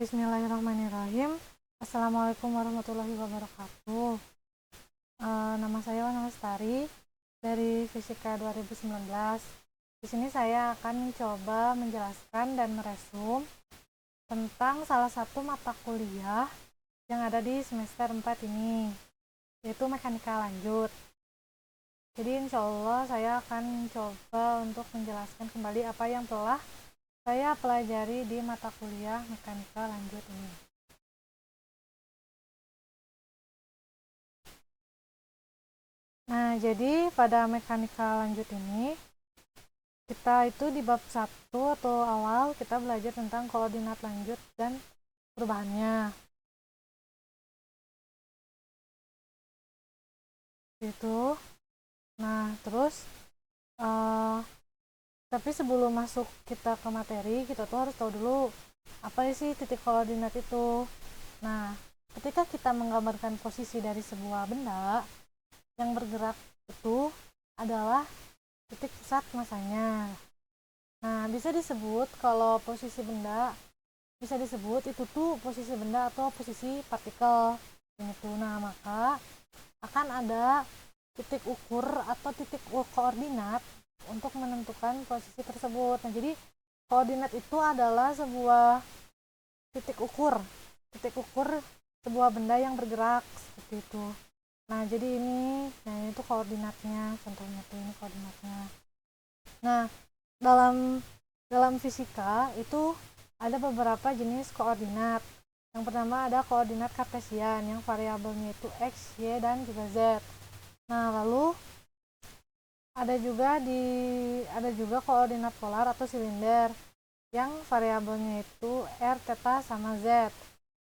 Bismillahirrahmanirrahim. Assalamualaikum warahmatullahi wabarakatuh. Nama saya Wana Lestari dari Fisika 2019. Di sini saya akan mencoba menjelaskan dan meresum tentang salah satu mata kuliah yang ada di semester 4 ini, yaitu mekanika lanjut. Jadi insya Allah saya akan mencoba untuk menjelaskan kembali apa yang telah saya pelajari di mata kuliah mekanika lanjut ini. Nah, jadi pada mekanika lanjut ini, kita itu di bab 1 atau awal kita belajar tentang koordinat lanjut dan perubahannya. Gitu. Nah, terus tapi sebelum masuk kita ke materi, kita tuh harus tahu dulu apa sih titik koordinat itu. Nah, ketika kita menggambarkan posisi dari sebuah benda yang bergerak itu adalah titik pusat masanya. Nah, bisa disebut kalau posisi benda bisa disebut itu tuh posisi benda atau posisi partikel gitu. Nah, maka akan ada titik ukur atau titik koordinat untuk menentukan posisi tersebut. Nah, jadi koordinat itu adalah sebuah titik ukur sebuah benda yang bergerak seperti itu. Nah, jadi nah ini tuh koordinatnya, contohnya tuh ini koordinatnya. Nah, dalam fisika itu ada beberapa jenis koordinat. Yang pertama ada koordinat kartesian yang variabelnya itu x, y, dan juga z. Nah, lalu ada juga koordinat polar atau silinder yang variabelnya itu r, theta, sama z.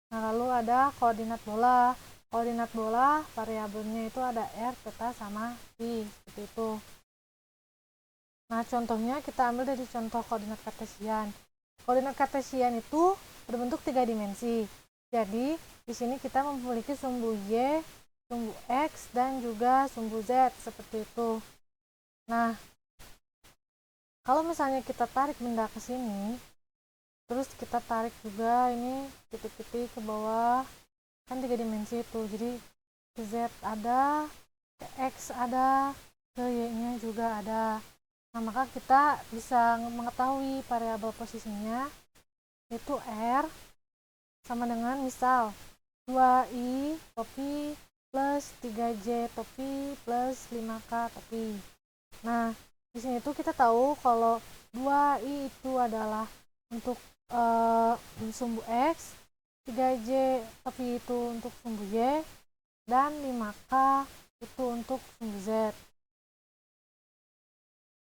Nah, lalu ada koordinat bola. Koordinat bola variabelnya itu ada r, theta, sama phi, seperti itu. Nah, contohnya kita ambil dari contoh koordinat kartesian. Koordinat kartesian itu berbentuk 3 dimensi. Jadi, di sini kita memiliki sumbu y, sumbu x, dan juga sumbu z, seperti itu. Nah, kalau misalnya kita tarik benda ke sini, terus kita tarik juga ini titik-titik ke bawah, kan 3 dimensi itu. Jadi, ke z ada, ke x ada, ke y-nya juga ada. Nah, maka kita bisa mengetahui variabel posisinya itu R sama dengan misal 2i topi plus 3j topi plus 5k topi. Nah, di sini tuh kita tahu kalau 2i itu adalah untuk sumbu x, 3j topi itu untuk sumbu y, dan 5k itu untuk sumbu z.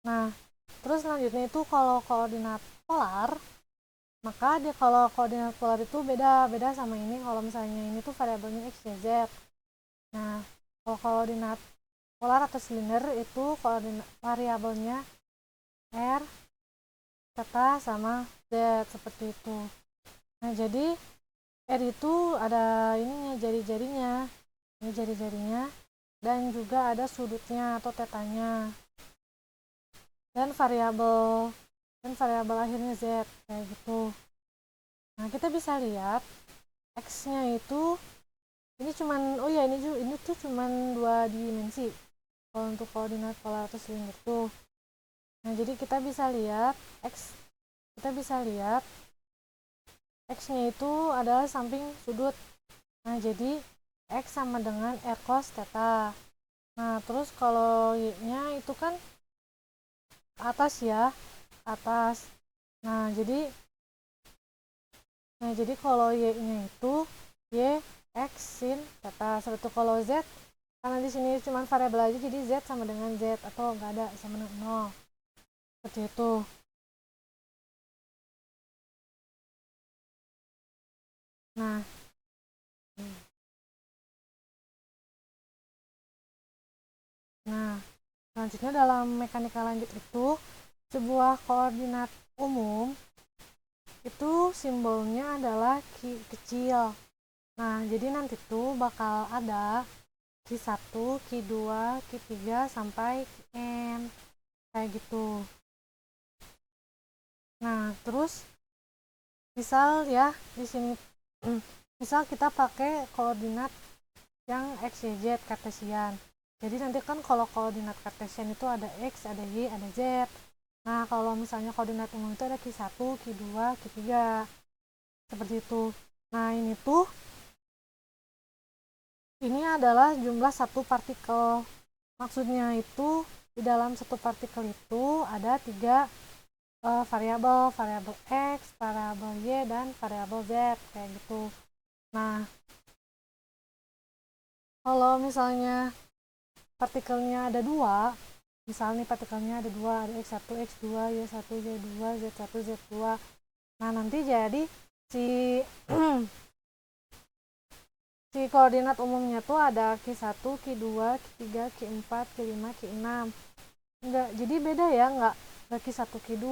Nah, terus selanjutnya itu kalau koordinat polar, maka dia kalau koordinat polar itu beda sama ini. Kalau misalnya ini tuh variabelnya x, y, z. Nah, kalau koordinat polar atau silinder itu koordinat variabelnya r, theta, sama z, seperti itu. Nah, jadi r itu ada ininya, jari-jarinya, dan juga ada sudutnya atau tetanya. Dan variabel akhirnya z, kayak gitu. Nah, kita bisa lihat x-nya itu ini cuman ini tuh cuman 2 dimensi kalau untuk koordinat polar atau silinder tuh. Nah, jadi kita bisa lihat x-nya itu adalah samping sudut. Nah, jadi x sama dengan r cos theta. Nah, terus kalau y-nya itu kan atas ya, atas. Nah, jadi kalau y-nya itu y x sin theta. Seperti kalau z, karena di sini cuma variabel aja, jadi z sama dengan z atau enggak ada, sama dengan 0. Seperti itu. Nah, selanjutnya dalam mekanika lanjut itu sebuah koordinat umum itu simbolnya adalah kecil. Nah, jadi nanti tuh bakal ada Q1, Q2, Q3 sampai Qn, kayak gitu. Nah, terus Misal ya di sini misal kita pakai koordinat yang x, y, z kartesian. Jadi nanti kan kalau koordinat kartesian itu ada x, ada y, ada z. Nah, kalau misalnya koordinat umum itu ada Q1, Q2, Q3. Seperti itu. Nah, ini adalah jumlah satu partikel. Maksudnya itu di dalam satu partikel itu ada 3 variabel x, variabel y, dan variabel z kayak gitu. Nah, kalau misalnya partikelnya ada 2, misalnya partikelnya ada 2, ada x1, x2, y1, y2, z1, z2. Nah, nanti jadi si si koordinat umumnya tuh ada Q1, Q2, Q3, Q4, Q5, Q6. Enggak, jadi beda ya, enggak Q1, Q2,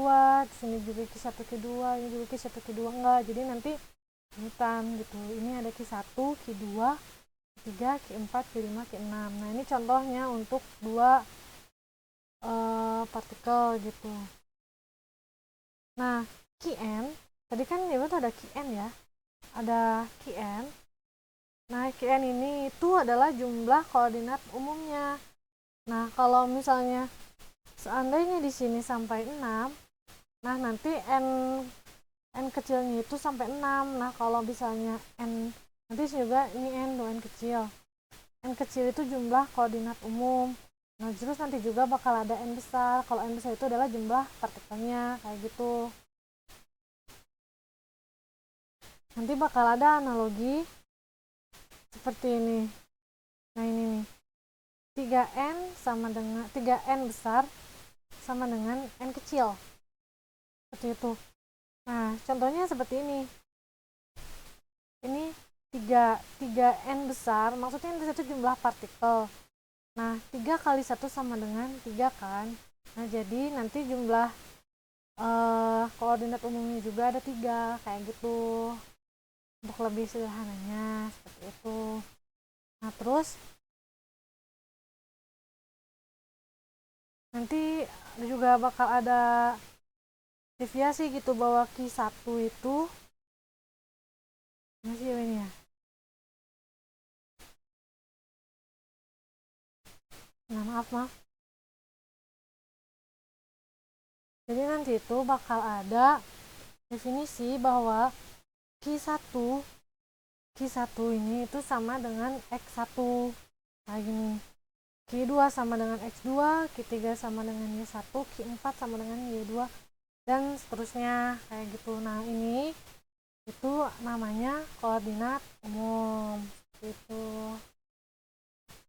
di sini juga Q1, Q2, ini juga Q1, Q2, enggak. Jadi nanti hitam gitu. Ini ada Q1, Q2, Q3, Q4, Q5, Q6. Nah, ini contohnya untuk 2 partikel gitu. Nah, Qn, tadi kan itu ada Qn ya. Ada Qn. Nah, Qn ini itu adalah jumlah koordinat umumnya. Nah, kalau misalnya seandainya di sini sampai 6, nah nanti n kecilnya itu sampai 6. Nah, kalau misalnya n nanti juga ini n, 2n kecil. N kecil itu jumlah koordinat umum. Nah, terus nanti juga bakal ada n besar. Kalau n besar itu adalah jumlah partikelnya, kayak gitu. Nanti bakal ada analogi seperti ini. Nah, ini nih. 3n sama dengan 3n besar sama dengan n kecil. Seperti itu. Nah, contohnya seperti ini. Ini 3n besar, maksudnya n besar itu jumlah partikel. Nah, 3 kali 1 sama dengan 3 kan. Nah, jadi nanti jumlah koordinat umumnya juga ada 3, kayak gitu. Untuk lebih sederhananya, seperti itu. Nah, terus nanti juga bakal ada deviasi gitu, bahwa Q1 itu masih ini ya. Nah, maaf. Jadi nanti itu bakal ada definisi bahwa Q1 ini itu sama dengan X1. Nah, gini. Q2 sama dengan X2, Q3 sama dengan Y1, Q4 sama dengan Y2, dan seterusnya kayak gitu. Nah, ini itu namanya koordinat umum gitu.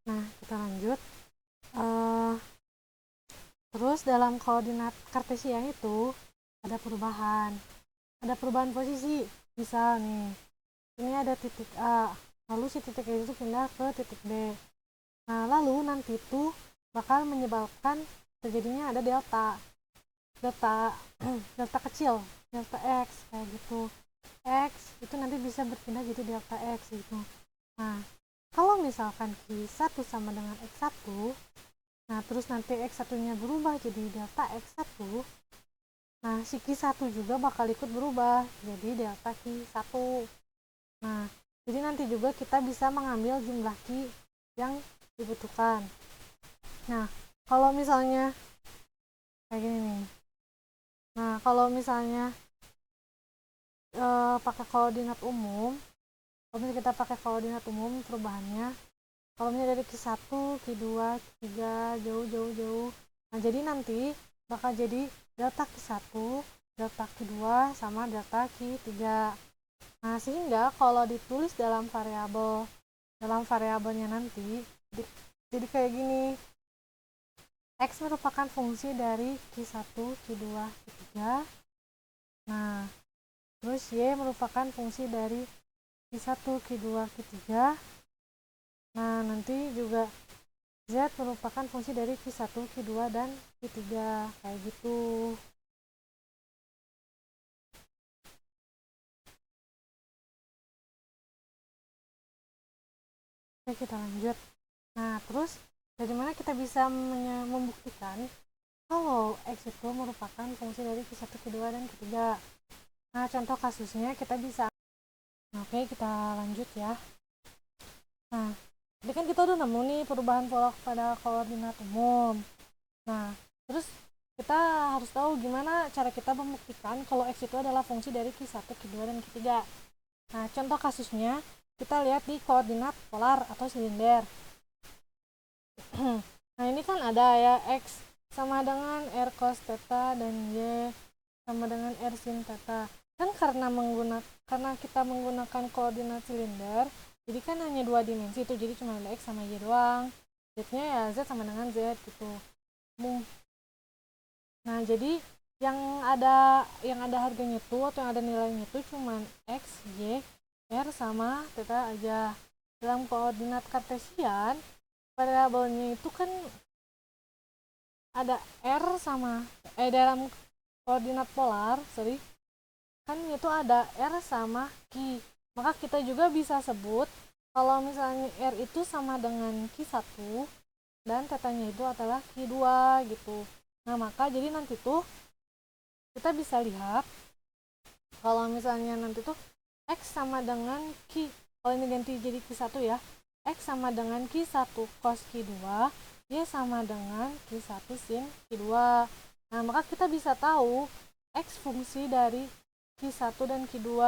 Nah, kita lanjut. Terus dalam koordinat kartesian itu ada perubahan posisi. Misal nih, ini ada titik A, lalu si titik A itu pindah ke titik B. Nah, lalu nanti itu bakal menyebabkan terjadinya ada delta delta kecil, delta X kayak gitu. X itu nanti bisa berpindah jadi delta X gitu. Nah, kalau misalkan Q1 sama dengan X1, nah terus nanti X1-nya berubah jadi delta X1, nah si Q1 juga bakal ikut berubah jadi delta Q1. Nah, jadi nanti juga kita bisa mengambil jumlah Q yang dibutuhkan. Nah, kalau misalnya kayak gini nih. Nah, kalau misalnya pakai koordinat umum, kalau misalnya kita pakai koordinat umum perubahannya, kalau misalnya dari Q1, Q2, Q3, jauh. Nah, jadi nanti bakal jadi delta Q1, delta Q2, sama delta Q3. Nah, sehingga kalau ditulis dalam variabelnya nanti, jadi kayak gini. X merupakan fungsi dari Q1, Q2, Q3. Nah, terus Y merupakan fungsi dari Q1, Q2, Q3. Nah, nanti juga Z merupakan fungsi dari Q1, Q2, dan Q3. Kayak gitu. Oke, kita lanjut. Nah, terus bagaimana kita bisa membuktikan kalau X itu merupakan fungsi dari Q1, Q2, dan Q3? Nah, contoh kasusnya kita bisa, oke kita lanjut ya. Nah, jadi kan kita udah nemu nih perubahan pola pada koordinat umum. Nah, terus kita harus tahu gimana cara kita membuktikan kalau X itu adalah fungsi dari Q1, Q2, dan Q3. Nah, contoh kasusnya kita lihat di koordinat polar atau silinder. Nah, ini kan ada ya X sama dengan R cos theta dan Y sama dengan R sin theta. Kan karena kita menggunakan koordinat silinder, jadi kan hanya 2 dimensi itu, jadi cuma ada X sama Y doang. Z-nya ya Z sama dengan Z gitu. Nah, jadi yang ada harganya itu atau yang ada nilainya itu cuma X, Y, R sama theta aja. Dalam koordinat kartesian, variabelnya itu kan ada R sama dalam koordinat polar, kan itu ada R sama Q. Maka kita juga bisa sebut kalau misalnya R itu sama dengan Q1 dan tetanya itu adalah Q2 gitu. Nah, maka jadi nanti tuh kita bisa lihat kalau misalnya nanti tuh X sama dengan Q, kalau ini ganti jadi Q1 ya, X sama dengan Q1 cos Q2, Y sama dengan Q1 sin Q2. Nah, maka kita bisa tahu X fungsi dari Q1 dan Q2,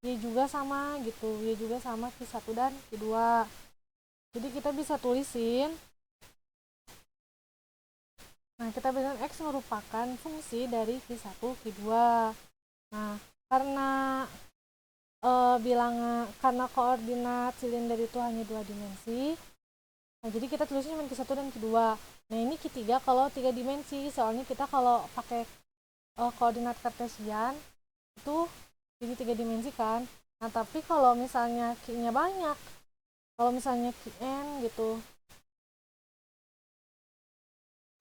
Y juga sama gitu, Y juga sama Q1 dan Q2. Jadi kita bisa tulisin, nah kita bilang X merupakan fungsi dari Q1, Q2. Nah, karena karena koordinat silinder itu hanya 2 dimensi, nah jadi kita tulisnya cuma Q1 dan Q2. Nah, ini Q3 kalau 3 dimensi, soalnya kita kalau pakai koordinat kartesian itu jadi 3 dimensi kan. Nah, tapi kalau misalnya Q-nya banyak, kalau misalnya Qn gitu,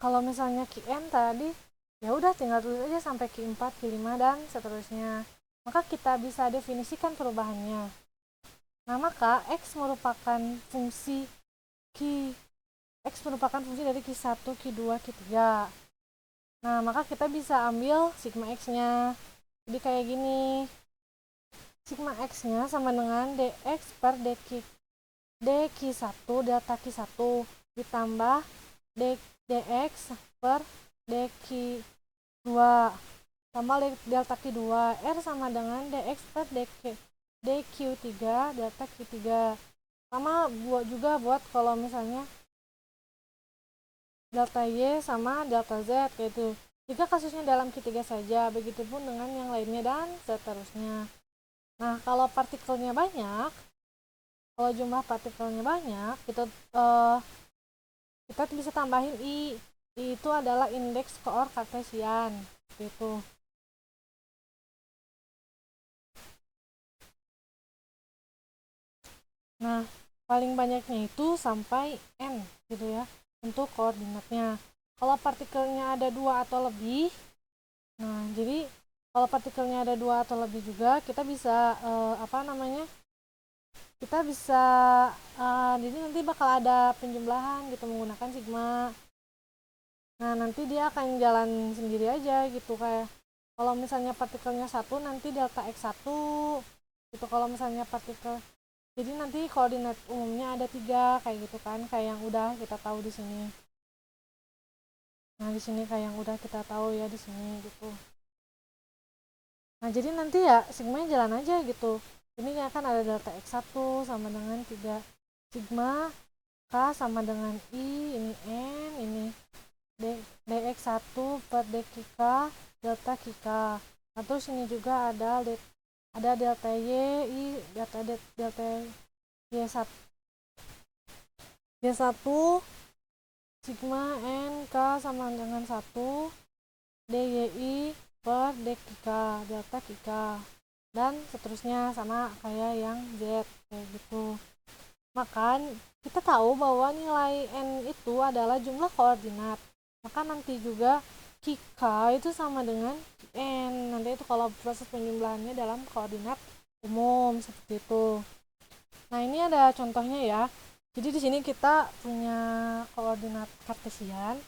kalau misalnya Qn tadi ya udah tinggal tulis aja sampai Q4, Q5 dan seterusnya. Maka kita bisa definisikan perubahannya. Nah, maka X merupakan fungsi dari Q1, Q2, Q3. Nah, maka kita bisa ambil sigma X-nya. Jadi kayak gini. Sigma X-nya sama dengan dx per dq1 delta q1 ditambah dx per dq2 tambah delta q2. R sama dengan dx per dq3 delta q3. Sama buat kalau misalnya delta Y sama delta Z kayak itu. Jika kasusnya dalam Q3 saja, begitupun dengan yang lainnya dan seterusnya. Nah, kalau jumlah partikelnya banyak, kita bisa tambahin I. I itu adalah indeks koor kartesian gitu. Nah, paling banyaknya itu sampai N gitu ya untuk koordinatnya. Kalau partikelnya ada 2 atau lebih, nah jadi kalau partikelnya ada 2 atau lebih juga kita bisa kita bisa jadi nanti bakal ada penjumlahan gitu menggunakan sigma. Nah, nanti dia akan jalan sendiri aja gitu, kayak kalau misalnya partikelnya 1 nanti delta X1 gitu. Kalau misalnya partikel, jadi nanti koordinat umumnya ada 3 kayak gitu kan, kayak yang udah kita tahu di sini. Nah, di sini kayak yang udah kita tahu ya di sini gitu. Nah, jadi nanti ya sigmanya jalan aja gitu. Ini akan ada delta X1 sama dengan 3 sigma K sama dengan I, ini N, ini dx1 per dqk delta qk. Nah, terus ini juga ada delta y, I, delta y1 sigma n k sama dengan 1 dyi per dqk delta qk dan seterusnya sama kayak yang Z kayak gitu. Maka kita tahu bahwa nilai n itu adalah jumlah koordinat. Maka nanti juga QK itu sama dengan N. Nanti itu kalau proses penjumlahannya dalam koordinat umum seperti itu. Nah, ini ada contohnya ya. Jadi di sini kita punya koordinat kartesian.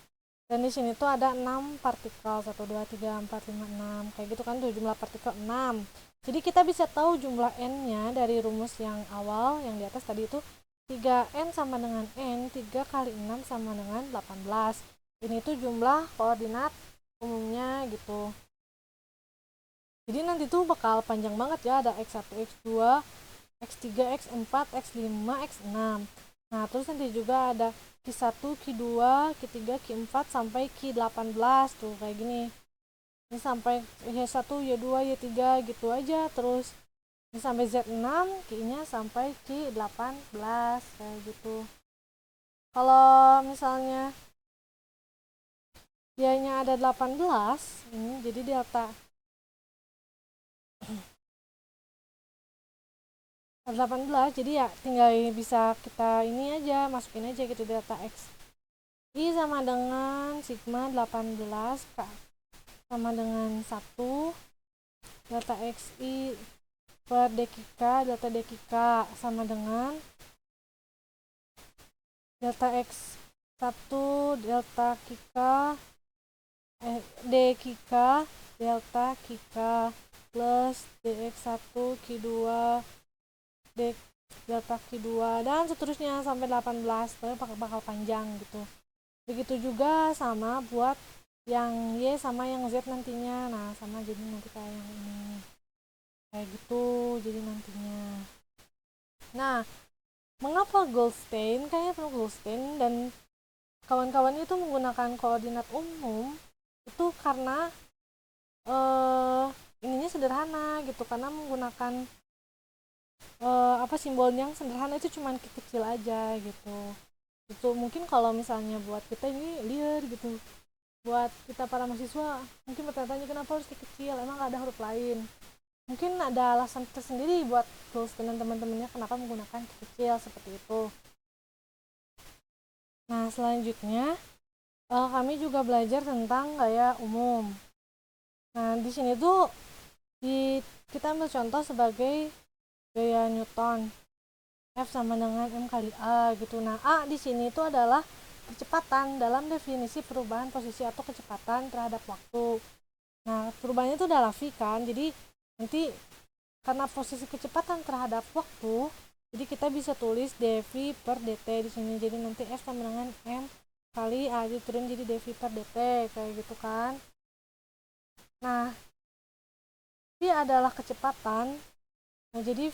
Dan di sini tuh ada 6 partikel, 1 2 3 4 5 6 kayak gitu kan, tuh jumlah partikel 6. Jadi kita bisa tahu jumlah n-nya dari rumus yang awal yang di atas tadi itu 3n sama dengan n, 3 kali 6 sama dengan 18. Ini tuh jumlah koordinat umumnya gitu. Jadi nanti tuh bakal panjang banget ya, ada x1, x2, x3, x4, x5, x6. Nah, terus nanti juga ada Q1, Q2, Q3, Q4 sampai Q18 tuh kayak gini. Ini sampai Y1, Y2, Y3 gitu aja terus. Ini sampai Z6, Q-nya sampai Q18 kayak gitu. Kalau misalnya Y-nya ada 18, ini jadi delta 18, jadi ya tinggal bisa kita ini aja, masukin aja gitu delta X. I sama dengan sigma 18 sama dengan 1 delta XI per dkk, delta dkk sama dengan delta X1 delta kk dkk delta kk plus dx1 q2 delta q2 dan seterusnya sampai 18, bakal panjang gitu. Begitu juga sama buat yang Y sama yang Z nantinya. Nah, sama jadi nanti kayak yang ini. Kayak gitu jadi nantinya. Nah, mengapa Goldstein, kayaknya perlu Goldstein dan kawan-kawan itu menggunakan koordinat umum itu karena ininya sederhana gitu, karena menggunakan simbol yang sederhana itu cuman kecil aja gitu. Itu mungkin kalau misalnya buat kita ini liar gitu, buat kita para mahasiswa mungkin bertanya-tanya kenapa harus kecil, emang gak ada huruf lain. Mungkin ada alasan tersendiri buat Goldstein dan teman-temannya kenapa menggunakan kecil seperti itu. Nah, selanjutnya kami juga belajar tentang gaya umum. Nah, di sini tuh kita ambil contoh sebagai gaya Newton. F sama dengan M kali A gitu. Nah, A di sini itu adalah kecepatan dalam definisi perubahan posisi atau kecepatan terhadap waktu. Nah, perubahannya itu adalah V kan. Jadi nanti karena posisi kecepatan terhadap waktu, jadi kita bisa tulis dv per dt di sini. Jadi nanti F sama dengan M kali A turun jadi dv per dt kayak gitu kan. Nah, V adalah kecepatan. Nah, jadi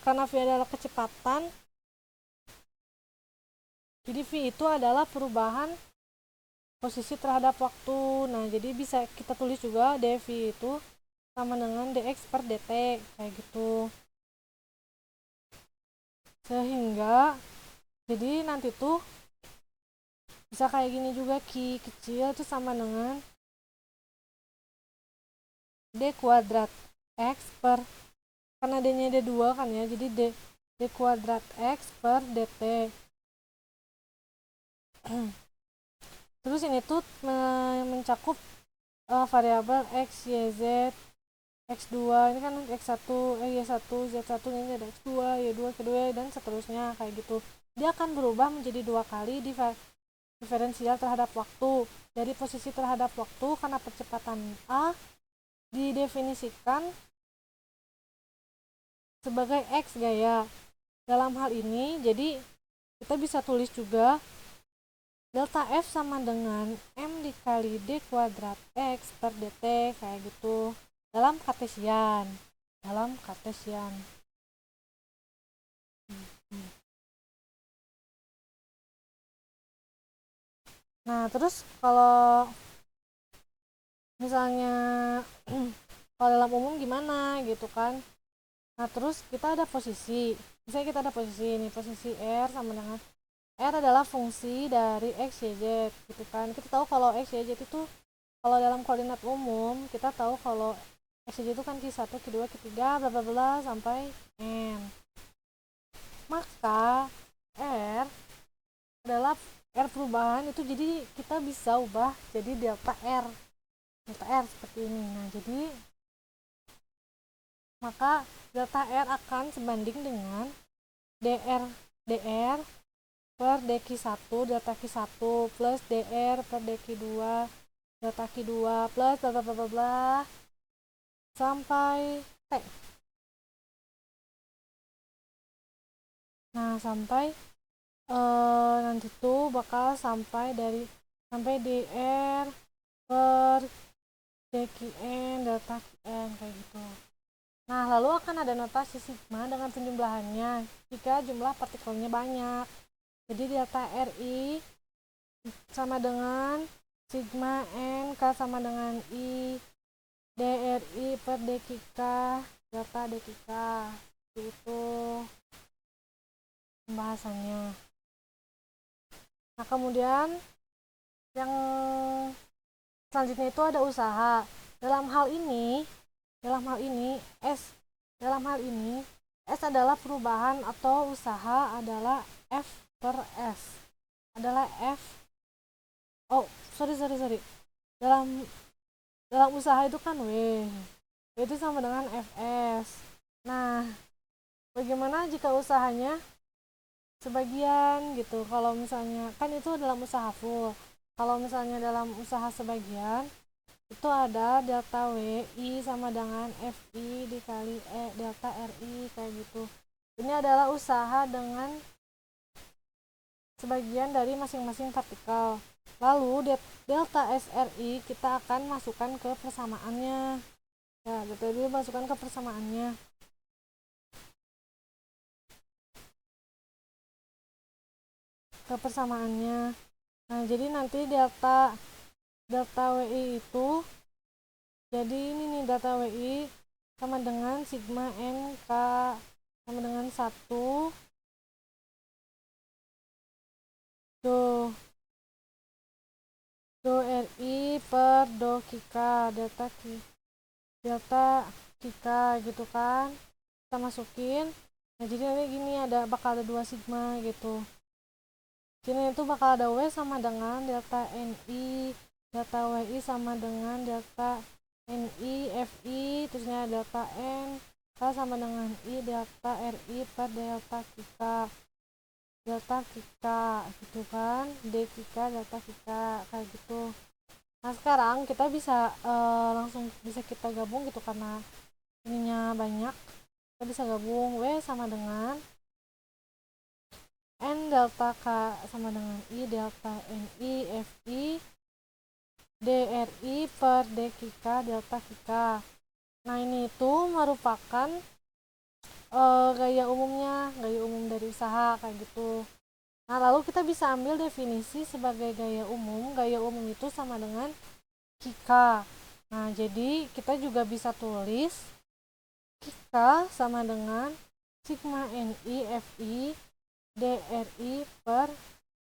karena V adalah kecepatan, jadi V itu adalah perubahan posisi terhadap waktu. Nah, jadi bisa kita tulis juga dv itu sama dengan dx per dt kayak gitu. Sehingga jadi nanti tuh bisa kayak gini juga, Q kecil itu sama dengan D kuadrat X per, karena D nya D2 kan ya, jadi D kuadrat X per DT. Terus ini tuh mencakup variabel X, Y, Z, X2, ini kan X1, Y1, Z1, ini ada X2, Y2, Q2, dan seterusnya kayak gitu. Dia akan berubah menjadi 2 kali diferensial terhadap waktu. Dari posisi terhadap waktu, karena percepatan A didefinisikan sebagai X gaya. Dalam hal ini, jadi kita bisa tulis juga delta F sama dengan M dikali D kuadrat X per DT kayak gitu. Dalam Kartesian. Nah, terus kalau misalnya kalau dalam umum gimana gitu kan. Nah, terus kita ada posisi. Misalnya kita ada posisi ini, posisi R sama dengan R adalah fungsi dari X, Y, Z gitu kan. Kita tahu kalau X, Y, Z itu kalau dalam koordinat umum, kita tahu kalau X, Y, Z itu kan Q1, Q2, Q3, bla bla bla sampai N. Maka R adalah R perubahan itu, jadi kita bisa ubah jadi delta R seperti ini. Nah, jadi maka delta R akan sebanding dengan dr per dq1 delta q1 plus dr per dq2 delta q2 plus bla bla bla bla sampai T. Nah, sampai nanti tuh bakal sampai dr per dqn delta qn kayak gitu. Nah, lalu akan ada notasi sigma dengan penjumlahannya jika jumlah partikelnya banyak. Jadi delta RI sama dengan sigma N K sama dengan I DRI per dqk delta dqk. Itu pembahasannya. Nah, kemudian yang selanjutnya itu ada usaha. Dalam hal ini S adalah perubahan atau usaha adalah F per S. Adalah dalam usaha itu kan W itu sama dengan Fs. Nah, bagaimana jika usahanya sebagian gitu? Kalau misalnya kan itu dalam usaha full. Kalau misalnya dalam usaha sebagian itu ada delta WI sama dengan FI dikali delta RI kayak gitu. Ini adalah usaha dengan sebagian dari masing-masing partikel. Lalu delta SRI kita akan masukkan ke persamaannya. Ya, delta SRI masukkan ke persamaannya. Nah, jadi nanti delta WI itu jadi ini nih, delta WI sama dengan sigma NK sama dengan 1 do RI per do kika delta kika gitu kan, kita masukin. Nah, jadi nanti gini bakal ada 2 sigma gitu. Jadi itu bakal ada W sama dengan delta NI, delta WI sama dengan delta NI FI, terusnya delta N K sama dengan I delta RI per delta kika gitu kan, D kika delta kika kayak gitu. Nah, sekarang kita bisa langsung kita gabung gitu karena ininya banyak. Kita bisa gabung W sama dengan N delta K sama dengan I delta NI FI DRI per dqk delta kika. Nah, ini itu merupakan gaya umum dari usaha kayak gitu. Nah, lalu kita bisa ambil definisi sebagai gaya umum. Gaya umum itu sama dengan kika. Nah, jadi kita juga bisa tulis kika sama dengan sigma NI FI DRI per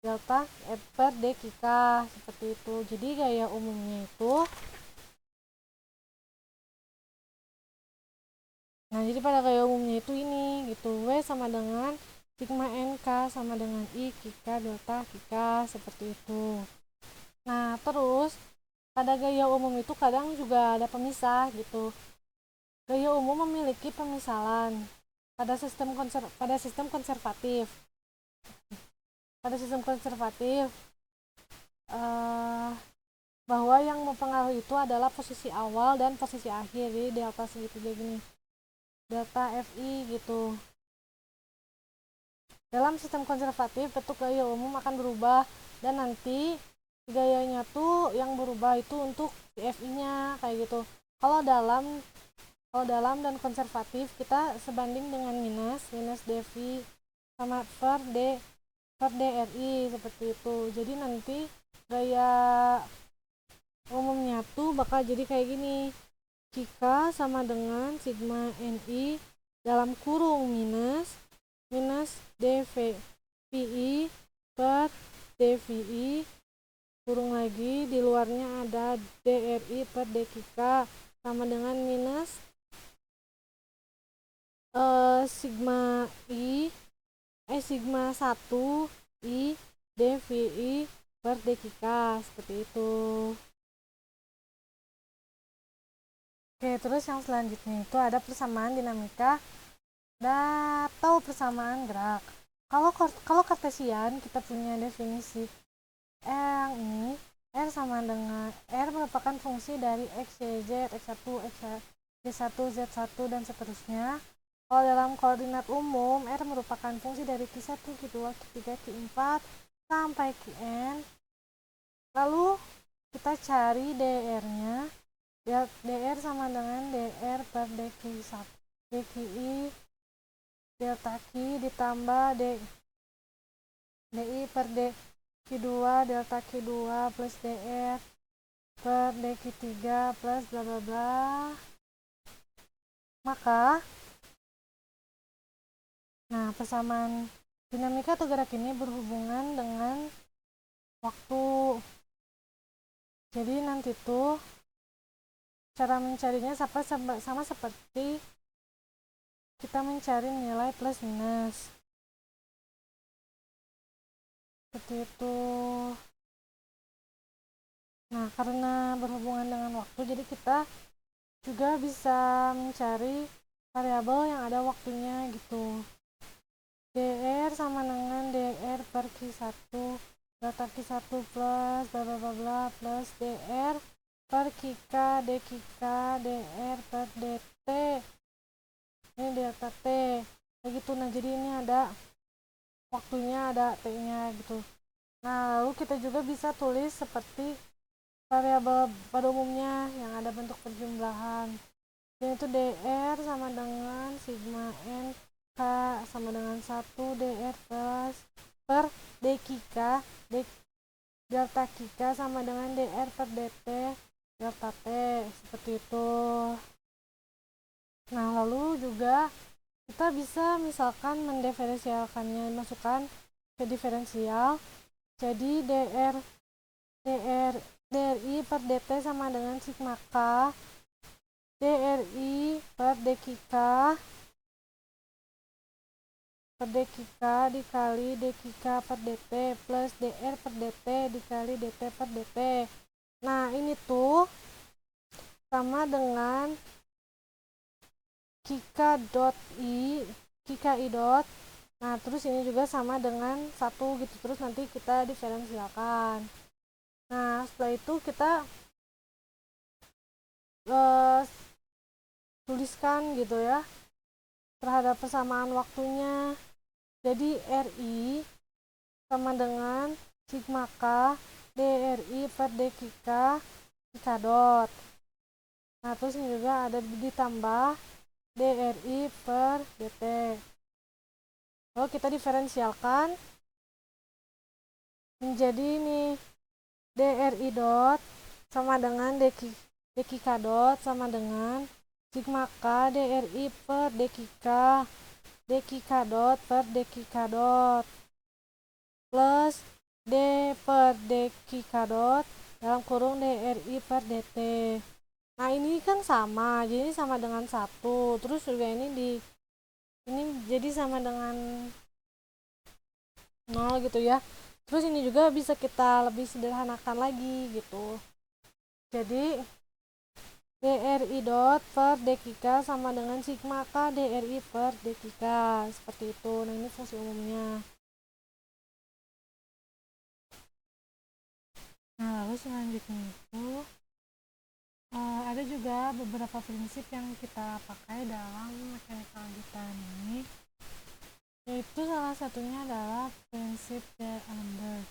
delta per dqk seperti itu. Jadi gaya umumnya itu jadi pada gaya umumnya itu ini gitu, W sama dengan sigma NK sama dengan I kika delta kika seperti itu. Nah, terus pada gaya umum itu kadang juga ada pemisah gitu. Gaya umum memiliki pemisalan pada sistem konservatif. Bahwa yang mempengaruhi itu adalah posisi awal dan posisi akhir. Jadi delta segitiga gini, delta FI gitu. Dalam sistem konservatif, bentuk gaya umum akan berubah dan nanti gayanya tuh yang berubah itu untuk FI-nya kayak gitu. Kalau dalam dan konservatif kita sebanding dengan minus dV sama per DRI seperti itu. Jadi nanti gaya umumnya tuh bakal jadi kayak gini. Kika sama dengan sigma NI dalam kurung minus dVi per dVi kurung lagi, di luarnya ada DRI per dqk sama dengan minus sigma 1 I dVi per dqk seperti itu. Oke, terus yang selanjutnya itu ada persamaan dinamika atau persamaan gerak. Kalau Kartesian kita punya definisi yang ini, R sama dengan R merupakan fungsi dari X, Y, Z, X1, Y1, Z1 dan seterusnya. Kalau dalam koordinat umum, R merupakan fungsi dari Q1, Q2, Q3, Q4 sampai Qn. Lalu kita cari dr-nya. dr sama dengan dr per dq1, dqi delta q ditambah di per dq2 delta q2 plus dr per dq3 plus bla bla bla. Maka persamaan dinamika atau gerak ini berhubungan dengan waktu. Jadi nanti tuh cara mencarinya sama seperti kita mencari nilai plus minus. Seperti itu. Nah, karena berhubungan dengan waktu, jadi kita juga bisa mencari variabel yang ada waktunya gitu. dr sama dengan dr per q1 delta q1 plus bla bla bla bla plus dr per qk dqk dr per dt, ini delta t begitu. Nah, jadi ini ada waktunya, ada t-nya gitu. Nah, lalu kita juga bisa tulis seperti variabel pada umumnya yang ada bentuk perjumlahan, yaitu dr sama dengan sigma n k sama dengan 1 dr plus per dqk delta qk sama dengan dr per dt delta t, seperti itu. Nah, lalu juga kita bisa misalkan mendiferensialkannya, masukkan ke diferensial. Jadi dri per dt sama dengan sigma k dri per dqk dikali dqk per dt plus dr per dt dikali dt per dt. Nah, ini tuh sama dengan kki dot. Nah, terus ini juga sama dengan 1 gitu, terus nanti kita diferensialkan. Nah, setelah itu kita tuliskan gitu ya terhadap persamaan waktunya. Jadi ri sama dengan sigma k dri per dqk dot. Nah, terus ini juga ada ditambah dri per dt. Lalu kita diferensialkan menjadi ini dri dot sama dengan dqk dot sama dengan sigma k dri per dqk dot per dqk dot plus d per dqk dot dalam kurung dri per dt. Nah, ini kan sama, jadi sama dengan 1. Terus juga ini jadi sama dengan 0 gitu ya. Terus ini juga bisa kita lebih sederhanakan lagi gitu. Jadi dri dot per dqk sama dengan sigma k dri per dqk, seperti itu. Nah, ini fungsi umumnya. Nah, lalu selanjutnya itu ada juga beberapa prinsip yang kita pakai dalam mekanika lanjutan ini, yaitu salah satunya adalah prinsip D'Alembert.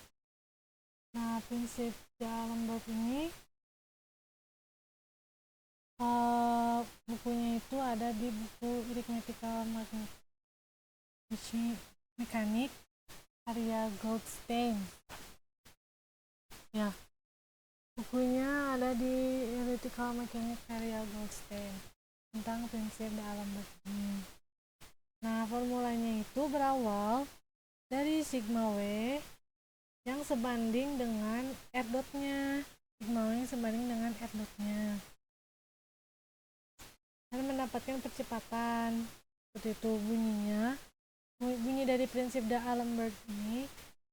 Nah, prinsip D'Alembert ini bukunya itu ada di buku Arithmetical Mechanics karya Goldstein. Ya, bukunya ada di Arithmetical Mechanics karya Goldstein tentang prinsip D'Alembert ini. Nah, formulanya itu berawal dari sigma W yang sebanding dengan R dotnya, sigma W yang sebanding dengan R dotnya, dan mendapatkan percepatan. Seperti itu bunyinya. Bunyi dari prinsip D'Alembert ini,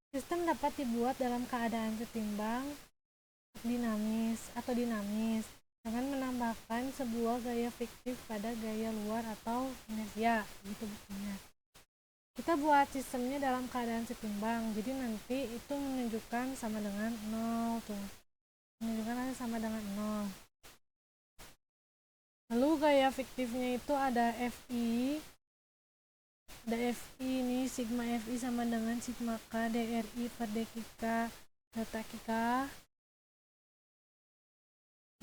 sistem dapat dibuat dalam keadaan setimbang dinamis dengan menambahkan sebuah gaya fiktif pada gaya luar atau inersia, gitu bukunya. kita buat sistemnya dalam keadaan setimbang, jadi nanti itu menunjukkan sama dengan 0 tuh, menunjukkan sama dengan 0. Lalu gaya fiktifnya itu ada FI, ini sigma FI sama dengan sigma K DRI per dkk delta kk.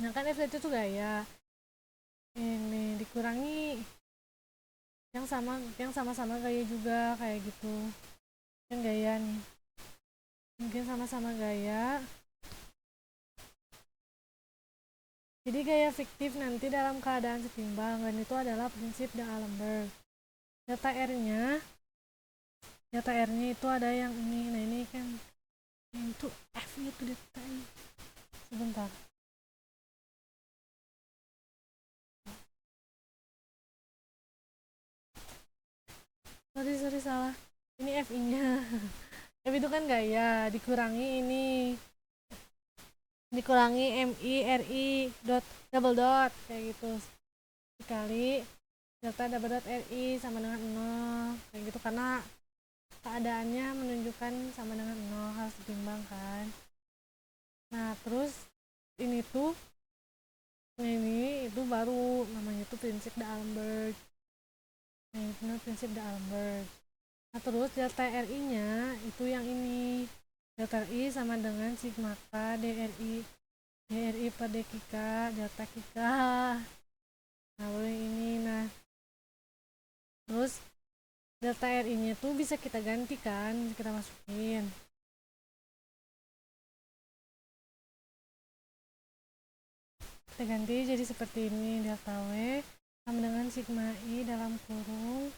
Nah kan F itu tuh gaya, ini dikurangi yang sama-sama gaya juga, kayak gitu kan gaya nih, mungkin sama-sama gaya. Jadi gaya fiktif nanti dalam keadaan setimbang, dan itu adalah prinsip D'Alembert. Delta R-nya itu ada yang ini. Nah ini kan itu F itu delta I. Sebentar. Sorry salah. Ini FI-nya. F itu kan gaya, dikurangi ini. Dikurangi MI RI dot double dot kayak gitu. Dikali delta double dot RI sama dengan 0 kayak gitu, karena keadaannya menunjukkan sama dengan 0, harus ditimbang kan. Nah terus ini tuh ini itu baru namanya tuh prinsip D'Alembert. Nah itu prinsip D'Alembert. Nah terus delta RI nya itu yang ini, delta RI sama dengan sigma K DRI per dkk delta kk. Nah boleh ini. Nah terus delta RI nya tuh bisa kita gantikan, kita masukin. Kita ganti jadi seperti ini, delta W sama dengan sigma I dalam kurung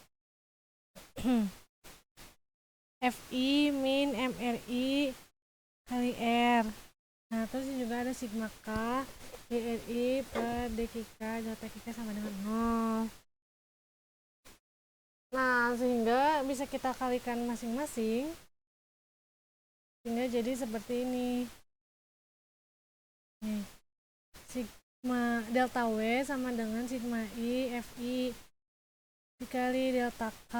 FI min MRI kali R. Nah terus juga ada sigma K DRI per dkk delta kk sama dengan 0. Nah sehingga bisa kita kalikan masing-masing, sehingga jadi seperti ini nih, sigma delta W sama dengan sigma I FI dikali delta K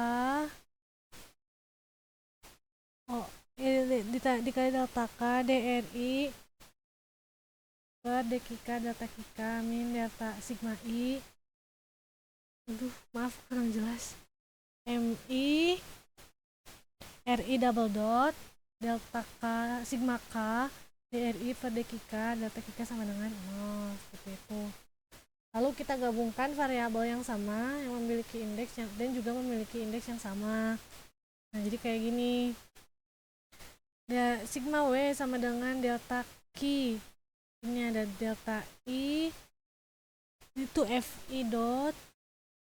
dikali delta K DRI per dkk delta kk min delta sigma I, maaf kurang jelas, MI RI double dot delta K sigma K DRI per dkk delta kk sama dengan 0, seperti itu. Lalu kita gabungkan variabel yang sama yang memiliki indeks dan juga memiliki indeks yang sama. Nah jadi kayak gini, sigma W sama dengan delta Q, ini ada delta I itu FI dot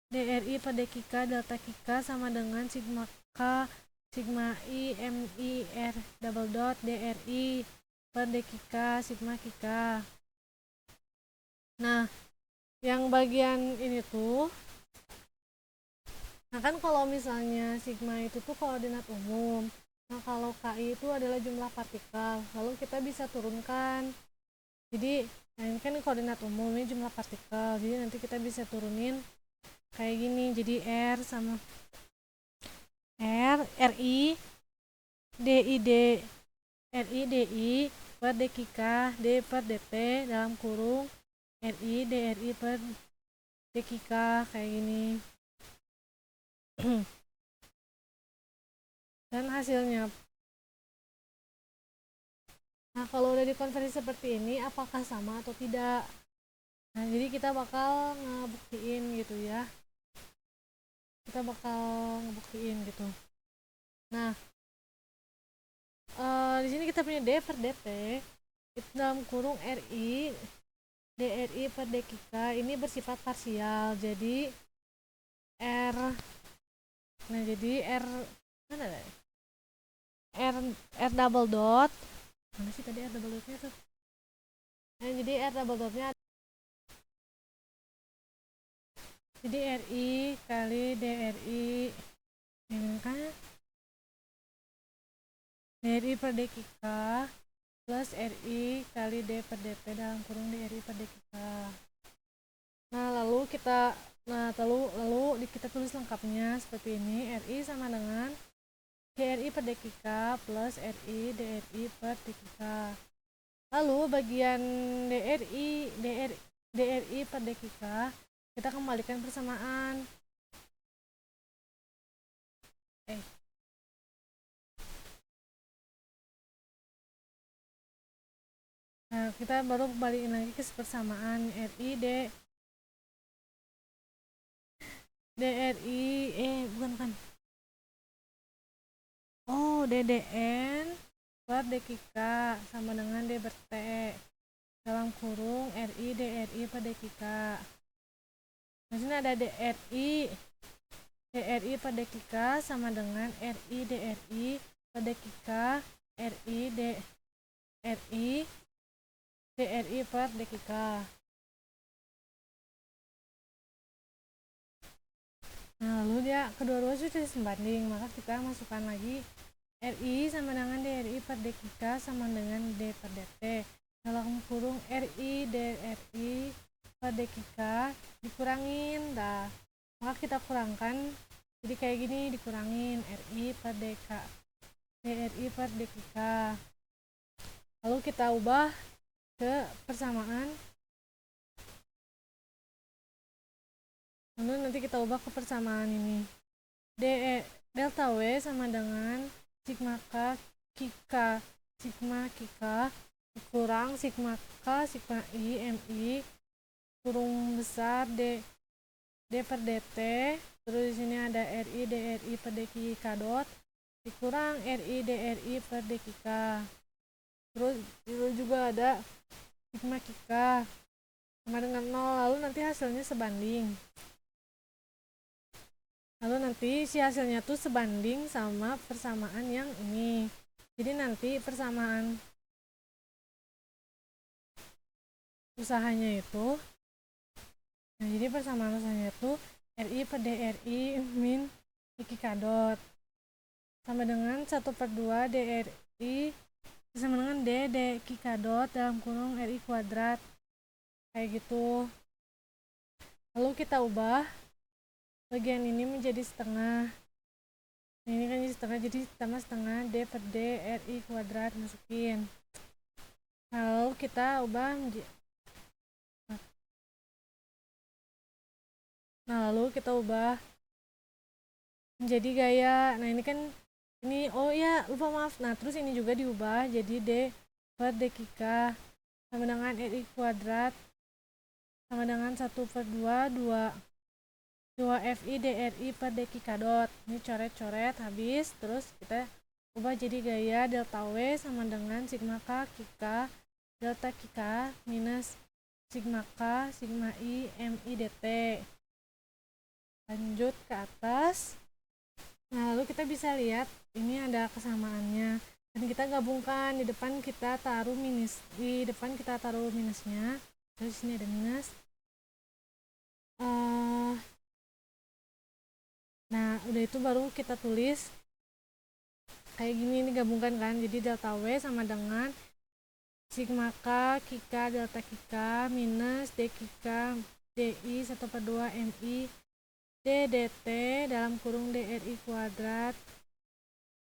DRI per dkk delta kk sama dengan sigma K sigma I MI R double dot DRI per dkk sigma kk. Nah yang bagian ini tuh, nah kan kalau misalnya sigma itu tuh koordinat umum, nah kalau KI itu adalah jumlah partikel, lalu kita bisa turunkan. Jadi nah ini kan koordinat umum, ini jumlah partikel, jadi nanti kita bisa turunin kayak gini, jadi R sama R RI DI per dkk D per dt dalam kurung RI DRI per dkk kayak gini. Dan hasilnya, nah kalau udah dikonversi seperti ini apakah sama atau tidak, nah jadi kita bakal ngebuktiin gitu ya, kita bakal ngebuktiin gitu. Nah di sini kita punya D per dt itu dalam kurung RI DRI per dkk ini bersifat parsial, jadi R, nah jadi R mana ada R double dot, mana sih tadi R double dotnya tuh, nah jadi R double dotnya jadi RI kali DRI ini kan DRI per dkk plus RI kali D per dt dalam kurung DRI per dkk. Nah lalu kita Nah, lalu kita tulis lengkapnya seperti ini. RI sama dengan GRI per dekika plus RI DRI per dekika. Lalu bagian DRI per dekika kita kembalikan persamaan. Nah, kita baru balikin lagi ke persamaan RI DRI bukan DDN per dekika sama dengan D per T dalam kurung RI DRI per dekika. Di sini ada DRI per dekika sama dengan RI DRI per dekika RI DRI per dekika. Nah, lalu dia kedua-duanya sudah sebanding, maka kita masukkan lagi RI sama dengan DRI per dekika sama dengan D per DT dalam kurung RI DRI per dekika dikurangin, maka kita kurangkan jadi kayak gini, dikurangin RI per DRI per dekika. Lalu kita ubah ke persamaan, lalu nanti kita ubah ke persamaan ini. Delta W sama dengan sigma K sigma K dikurang sigma K sigma I MI kurung besar D per DT, terus di sini ada RI DRI per dekika dot dikurang RI DRI per dekika. Terus juga ada sigma K sama dengan 0, lalu nanti hasilnya sebanding. Lalu nanti si hasilnya tuh sebanding sama persamaan yang ini. Jadi nanti persamaan usahanya itu, jadi persamaan usahanya itu RI per DRI min dekika dot sama dengan 1/2 DRI sama dengan D dekika dot dalam kurung RI kuadrat, kayak gitu. Lalu kita ubah bagian ini menjadi setengah. Nah, ini kan jadi setengah, jadi tambah setengah D per D RI kuadrat, masukin. Nah, lalu kita ubah menjadi gaya. Nah, ini kan ini lupa maaf. Nah, terus ini juga diubah jadi D per dekika sama dengan RI kuadrat sama dengan 1/2 2 FI DRI per dekika dot. Ini coret-coret habis, terus kita ubah jadi gaya delta W sama dengan sigma K delta K minus sigma K sigma I MI DT. Lanjut ke atas. Nah, lalu kita bisa lihat ini ada kesamaannya. Dan kita gabungkan, di depan kita taruh minusnya. Terus sini ada minus. Nah, udah itu baru kita tulis kayak gini, ini gabungkan kan. Jadi delta W sama dengan sigma K delta K minus dekika DI 1/2 MI D DT dalam kurung DRI kuadrat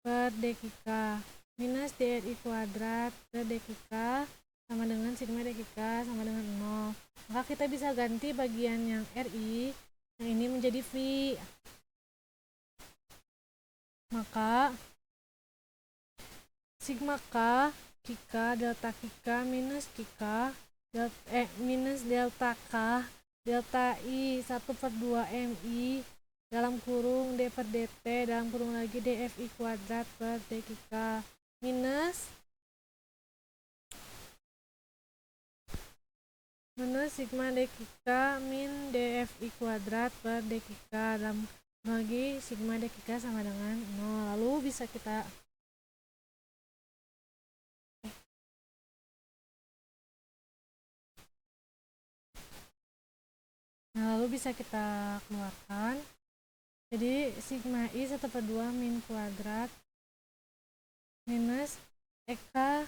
per dekika minus DRI kuadrat per dekika sama dengan sigma dekika sama dengan 0. Maka kita bisa ganti bagian yang RI yang ini menjadi V. Maka sigma K delta K minus minus delta K delta I 1/2 MI dalam kurung D per DT dalam kurung lagi DFI kuadrat per dekika minus sigma dekika min DFI kuadrat per dekika dalam lagi sigma dekika sama dengan 0. Lalu bisa kita keluarkan. Jadi sigma I 1/2 min kuadrat minus EK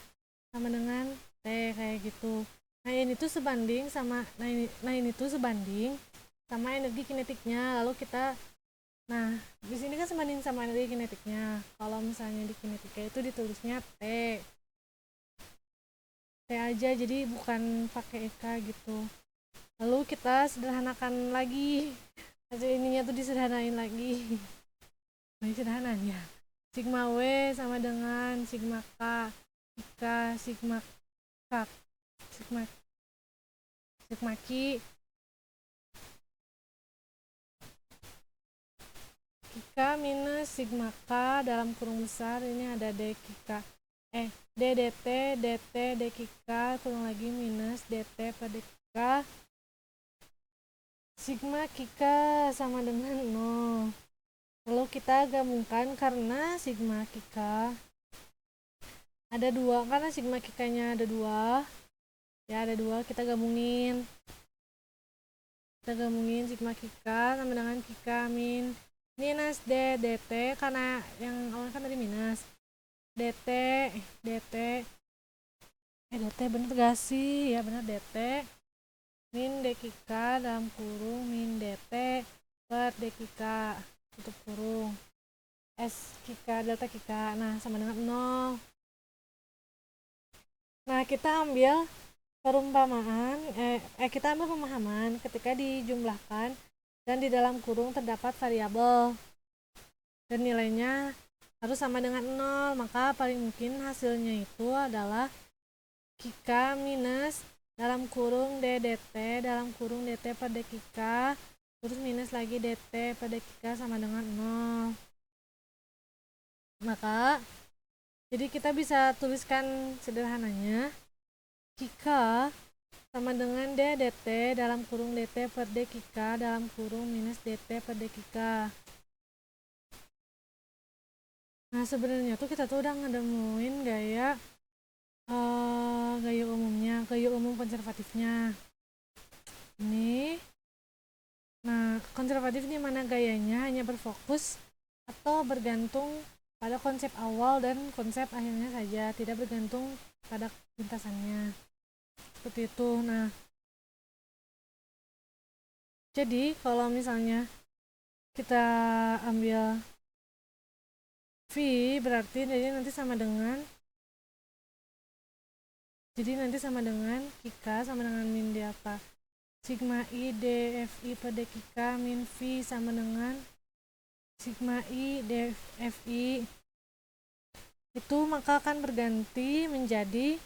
sama dengan T, kayak gitu. Nah, ini tuh sebanding sama ini tuh sebanding sama energi kinetiknya. Lalu kita, nah di sini kan sebanding sama energi kinetiknya. Kalau misalnya di kinetika itu ditulisnya T aja, jadi bukan pakai EK gitu. Lalu kita sederhanakan lagi, hasil ininya tuh disederhanain lagi. Nah, sederhananya sigma W sama dengan sigma K, sigma K, sigma Q, K minus sigma K dalam kurung besar, ini ada D K, D dt, dt, D K, kurung lagi minus dt per D K, sigma K sama dengan 0. Lalu kita gabungkan karena sigma K ada 2, karena sigma K nya ada 2 ya, ada 2, kita gabungin sigma K sama dengan K min minus D dt, karena yang awal kan tadi minus dt dt bener gak sih? Ya bener, dt min dk dalam kurung min dt per dk tutup kurung s kika delta kika, nah sama dengan 0. Nah kita ambil perumpamaan, kita ambil pemahaman ketika dijumlahkan dan di dalam kurung terdapat variabel dan nilainya harus sama dengan 0, maka paling mungkin hasilnya itu adalah Kika minus dalam kurung D dt dalam kurung dt per dkk terus minus lagi dt per dkk sama dengan 0. Maka jadi kita bisa tuliskan sederhananya Kika sama dengan D dt dalam kurung dt per dkk dalam kurung minus dt per dkk. Nah sebenarnya tuh kita tuh udah ngedemuin gaya umumnya, gaya umum konservatifnya ini. Nah konservatif di mana gayanya hanya berfokus atau bergantung pada konsep awal dan konsep akhirnya saja, tidak bergantung pada lintasannya, seperti itu. Nah jadi kalau misalnya kita ambil V berarti jadi nanti sama dengan Kika sama dengan min D apa? Sigma I DFI per dkk min V sama dengan sigma I DFI. Itu maka akan berganti menjadi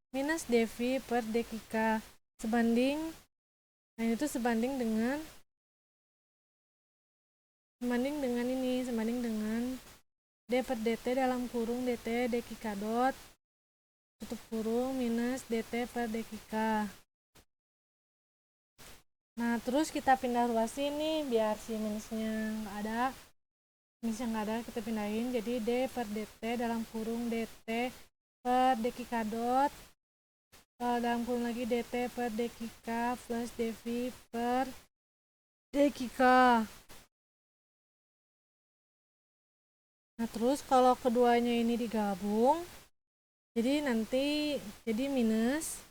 minus dV per dkk sebanding, nah itu sebanding dengan ini, sebanding dengan D per dt dalam kurung dt dkk dot tutup kurung minus dt per dkk. Nah terus kita pindah ruas ini biar si minusnya nggak ada, kita pindahin jadi D per dt dalam kurung dt per dkk dot dalam kurung lagi dt per dkk plus dv per dkk. Nah terus kalau keduanya ini digabung jadi nanti jadi minus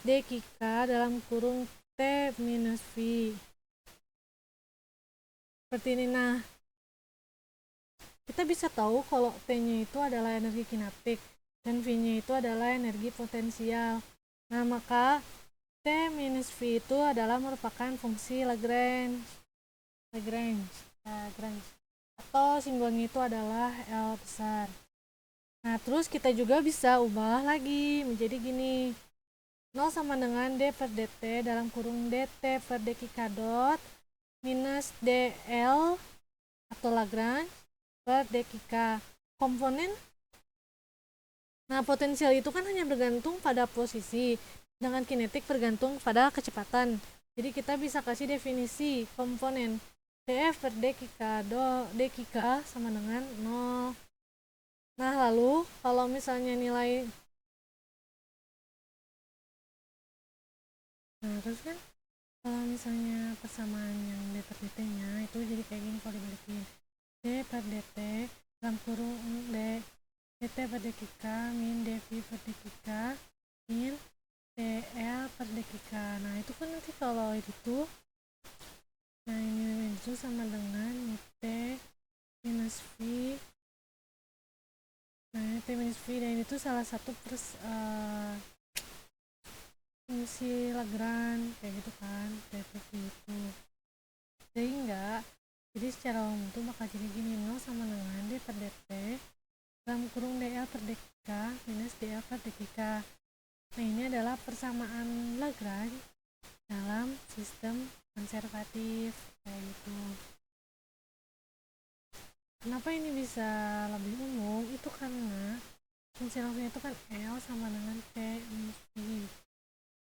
dkk dalam kurung t minus v seperti ini. Nah kita bisa tahu kalau t nya itu adalah energi kinetik dan v nya itu adalah energi potensial. Nah maka t minus v itu adalah merupakan fungsi Lagrange atau simbolnya itu adalah L besar. Nah terus kita juga bisa ubah lagi menjadi gini, 0 sama dengan D per dt dalam kurung dt per dkk dot minus dl atau Lagrange per dkk komponen. Nah potensial itu kan hanya bergantung pada posisi, sedangkan kinetik bergantung pada kecepatan. Jadi kita bisa kasih definisi komponen df per dkk sama dengan 0. Nah lalu kalau misalnya nilai, nah terus kan kalau misalnya persamaan yang D per dt nya itu jadi kayak gini kalau dibalikin, D per dt dalam kurung dt per dkk min dv per dkk min dl per dekika. Nah itu kan nanti kalau itu, nah ini itu sama dengan t minus v. Nah ini t minus v, dan itu salah satu fungsi Lagrange kayak gitu kan, derivatif itu. Sehingga jadi secara umum tuh bakal jadi gini, 0 sama dengan d per dt dalam kurung dl per dekika minus dl per dekika. Nah ini adalah persamaan Lagrange dalam sistem konservatif kayak gitu. Kenapa ini bisa lebih umum? Itu karena fungsi langsung itu kan L sama dengan T minus V.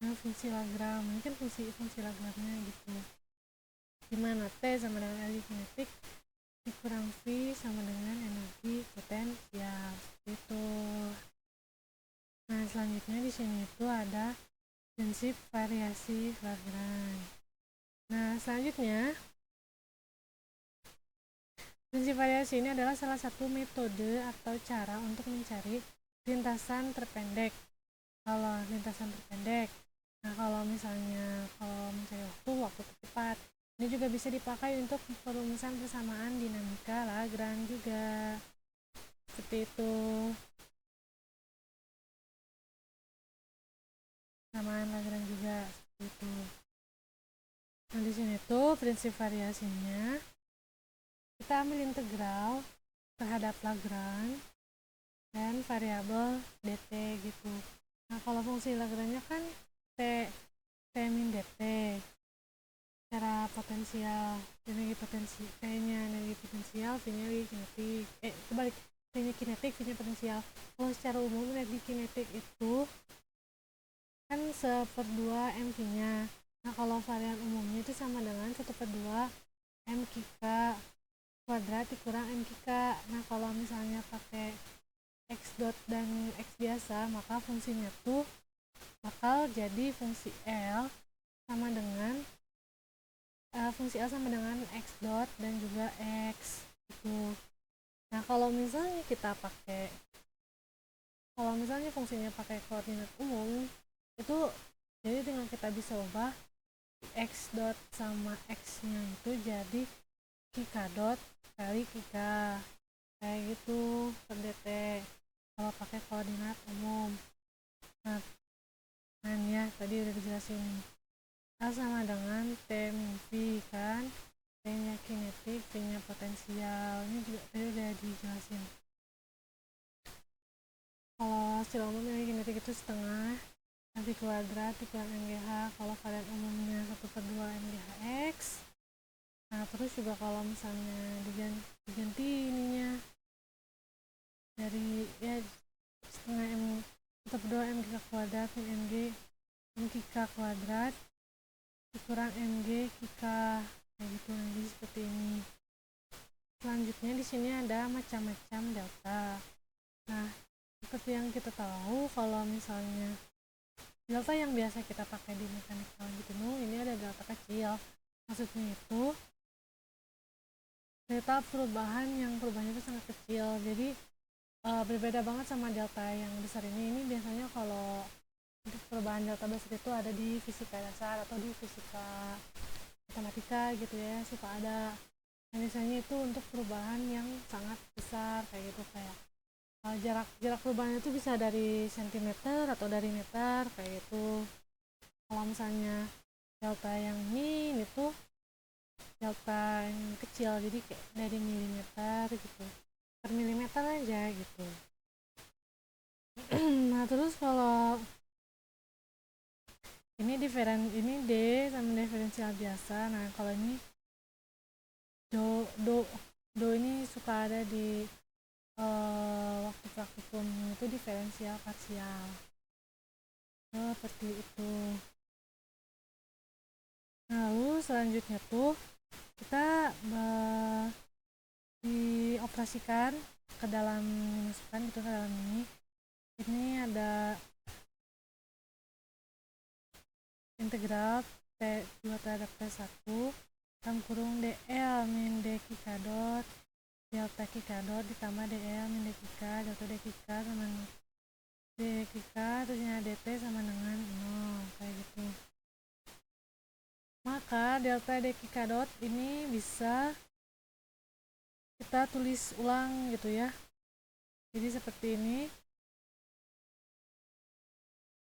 Nah fungsi Lagrange, ini kan fungsi Lagrange-nya gitu. Dimana T sama dengan energi kinetik dikurang V sama dengan energi potensial itu. Nah selanjutnya di sini itu ada prinsip variasi Lagrange. Nah selanjutnya prinsip variasi ini adalah salah satu metode atau cara untuk mencari lintasan terpendek. Kalau lintasan terpendek, nah kalau misalnya mencari waktu tercepat, ini juga bisa dipakai untuk perumusan persamaan dinamika Lagrange juga. Seperti itu. Persamaan Lagrange juga seperti itu. Nah di sini tuh prinsip variasinya kita ambil integral terhadap Lagrange dan variabel dt gitu. Nah kalau fungsi Lagrange kan t min dt secara potensial, energi potensi, T-nya energi potensial, V-nya energi kinetik. Kebalik, T-nya kinetik, V-nya potensial. Kalau secara umum energi kinetik itu kan 1/2 mv-nya. Nah kalau varian umumnya itu sama dengan 1/2 mkk kuadrat dikurang mkk. Nah kalau misalnya pakai x dot dan x biasa, maka fungsinya tuh bakal jadi fungsi L sama dengan x dot dan juga x gitu. Nah kalau misalnya fungsinya pakai koordinat umum, itu jadi dengan kita bisa ubah x dot sama x nya itu jadi kk dot kali kk kayak gitu per dt kalau pakai koordinat umum. Nah ya tadi udah dijelasin, A sama dengan T min V kan, T nya kinetik, V nya potensial, ini juga tadi udah dijelasin. Kalau secara umum energi kinetik itu setengah V kuadrat dikurang mgh, kalau varian umumnya 1/2 mgh. Nah terus juga kalau misalnya diganti ininya dari ya setengah 1/2 mgk kuadrat min mgk kuadrat dikurang mg kika kayak gitu. Nah jadi seperti ini. Selanjutnya di sini ada macam-macam delta. Nah seperti yang kita tahu, kalau misalnya delta yang biasa kita pakai di mekanika lanjut penuh, ini ada delta kecil. Maksudnya itu delta perubahan yang perubahannya itu sangat kecil. Jadi berbeda banget sama delta yang besar ini. Ini biasanya kalau untuk perubahan delta besar itu ada di fisika dasar atau di fisika matematika gitu ya, suka ada. Nah, biasanya itu untuk perubahan yang sangat besar kayak gitu, kayak jarak perubahannya itu bisa dari sentimeter atau dari meter kayak gitu. Kalau misalnya delta yang ini itu delta yang kecil, jadi kayak dari milimeter gitu, per milimeter aja gitu. Nah terus kalau ini D sama diferensial biasa. Nah kalau ini do ini suka ada di waktu praktikum itu diferensial parsial seperti itu. Nah lalu selanjutnya tuh kita dioperasikan ke dalam, dimasukkan gitu ke dalam ini ada integral T2 terhadap T1 dalam kurung dl min d kk dot delta kk dot ditambah dl min d kk delta d kk sama dekika terusnya dt sama dengan 0 kayak gitu. Maka delta dekika dot ini bisa kita tulis ulang gitu ya. Jadi seperti ini,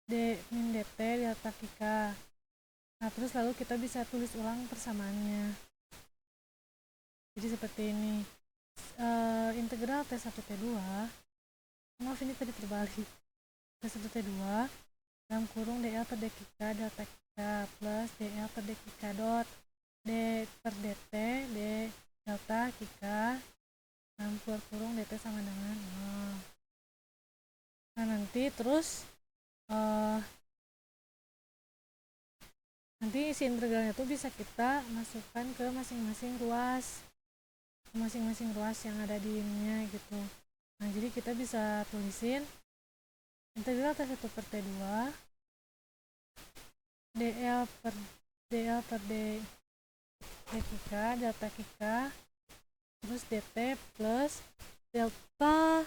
d min dt delta kika. Nah terus lalu kita bisa tulis ulang persamaannya. Jadi seperti ini, integral T1 T2, maaf ini tadi terbalik, T1 T2 dalam kurung dl per dekika delta kika plus dl per dekika dot d per dt d delta kika dalam kurung dt sama dengan 0. Nah nanti terus nanti isi integralnya itu bisa kita masukkan ke masing-masing ruas yang ada di ininya gitu. Nah jadi kita bisa tulisin integral T1 per T2 dl per d kika delta kika terus dt plus delta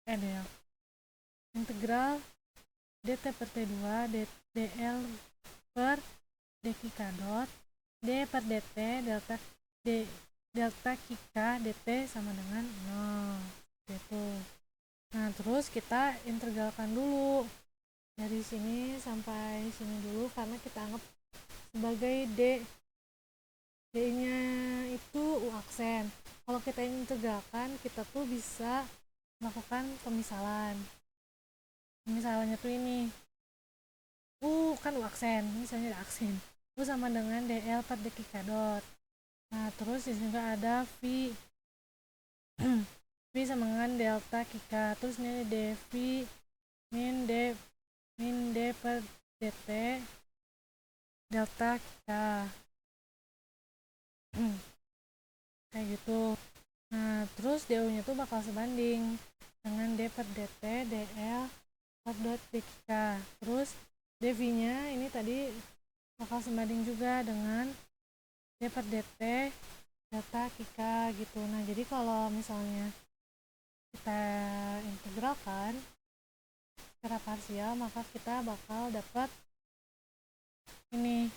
dl integral dt per T2 dl per d kika dot d per dt delta kika dt sama dengan 0 gitu. Nah terus kita integralkan dulu dari sini sampai sini dulu karena kita anggap sebagai d nya itu u aksen. Kalau kita integralkan kita tuh bisa melakukan pemisalan. Pemisalannya tuh ini u kan u aksen, misalnya ada aksen u sama dengan dl per dekika dot. Nah terus di sini juga ada v v sama dengan delta kika, terus ini dv min d per dt delta kika kayak gitu. Nah terus du nya tuh bakal sebanding dengan d per dt dl per dekika, terus dv nya ini tadi bakal sebanding juga dengan d per dt delta kika gitu. Nah jadi kalau misalnya kita integralkan secara parsial maka kita bakal dapat ini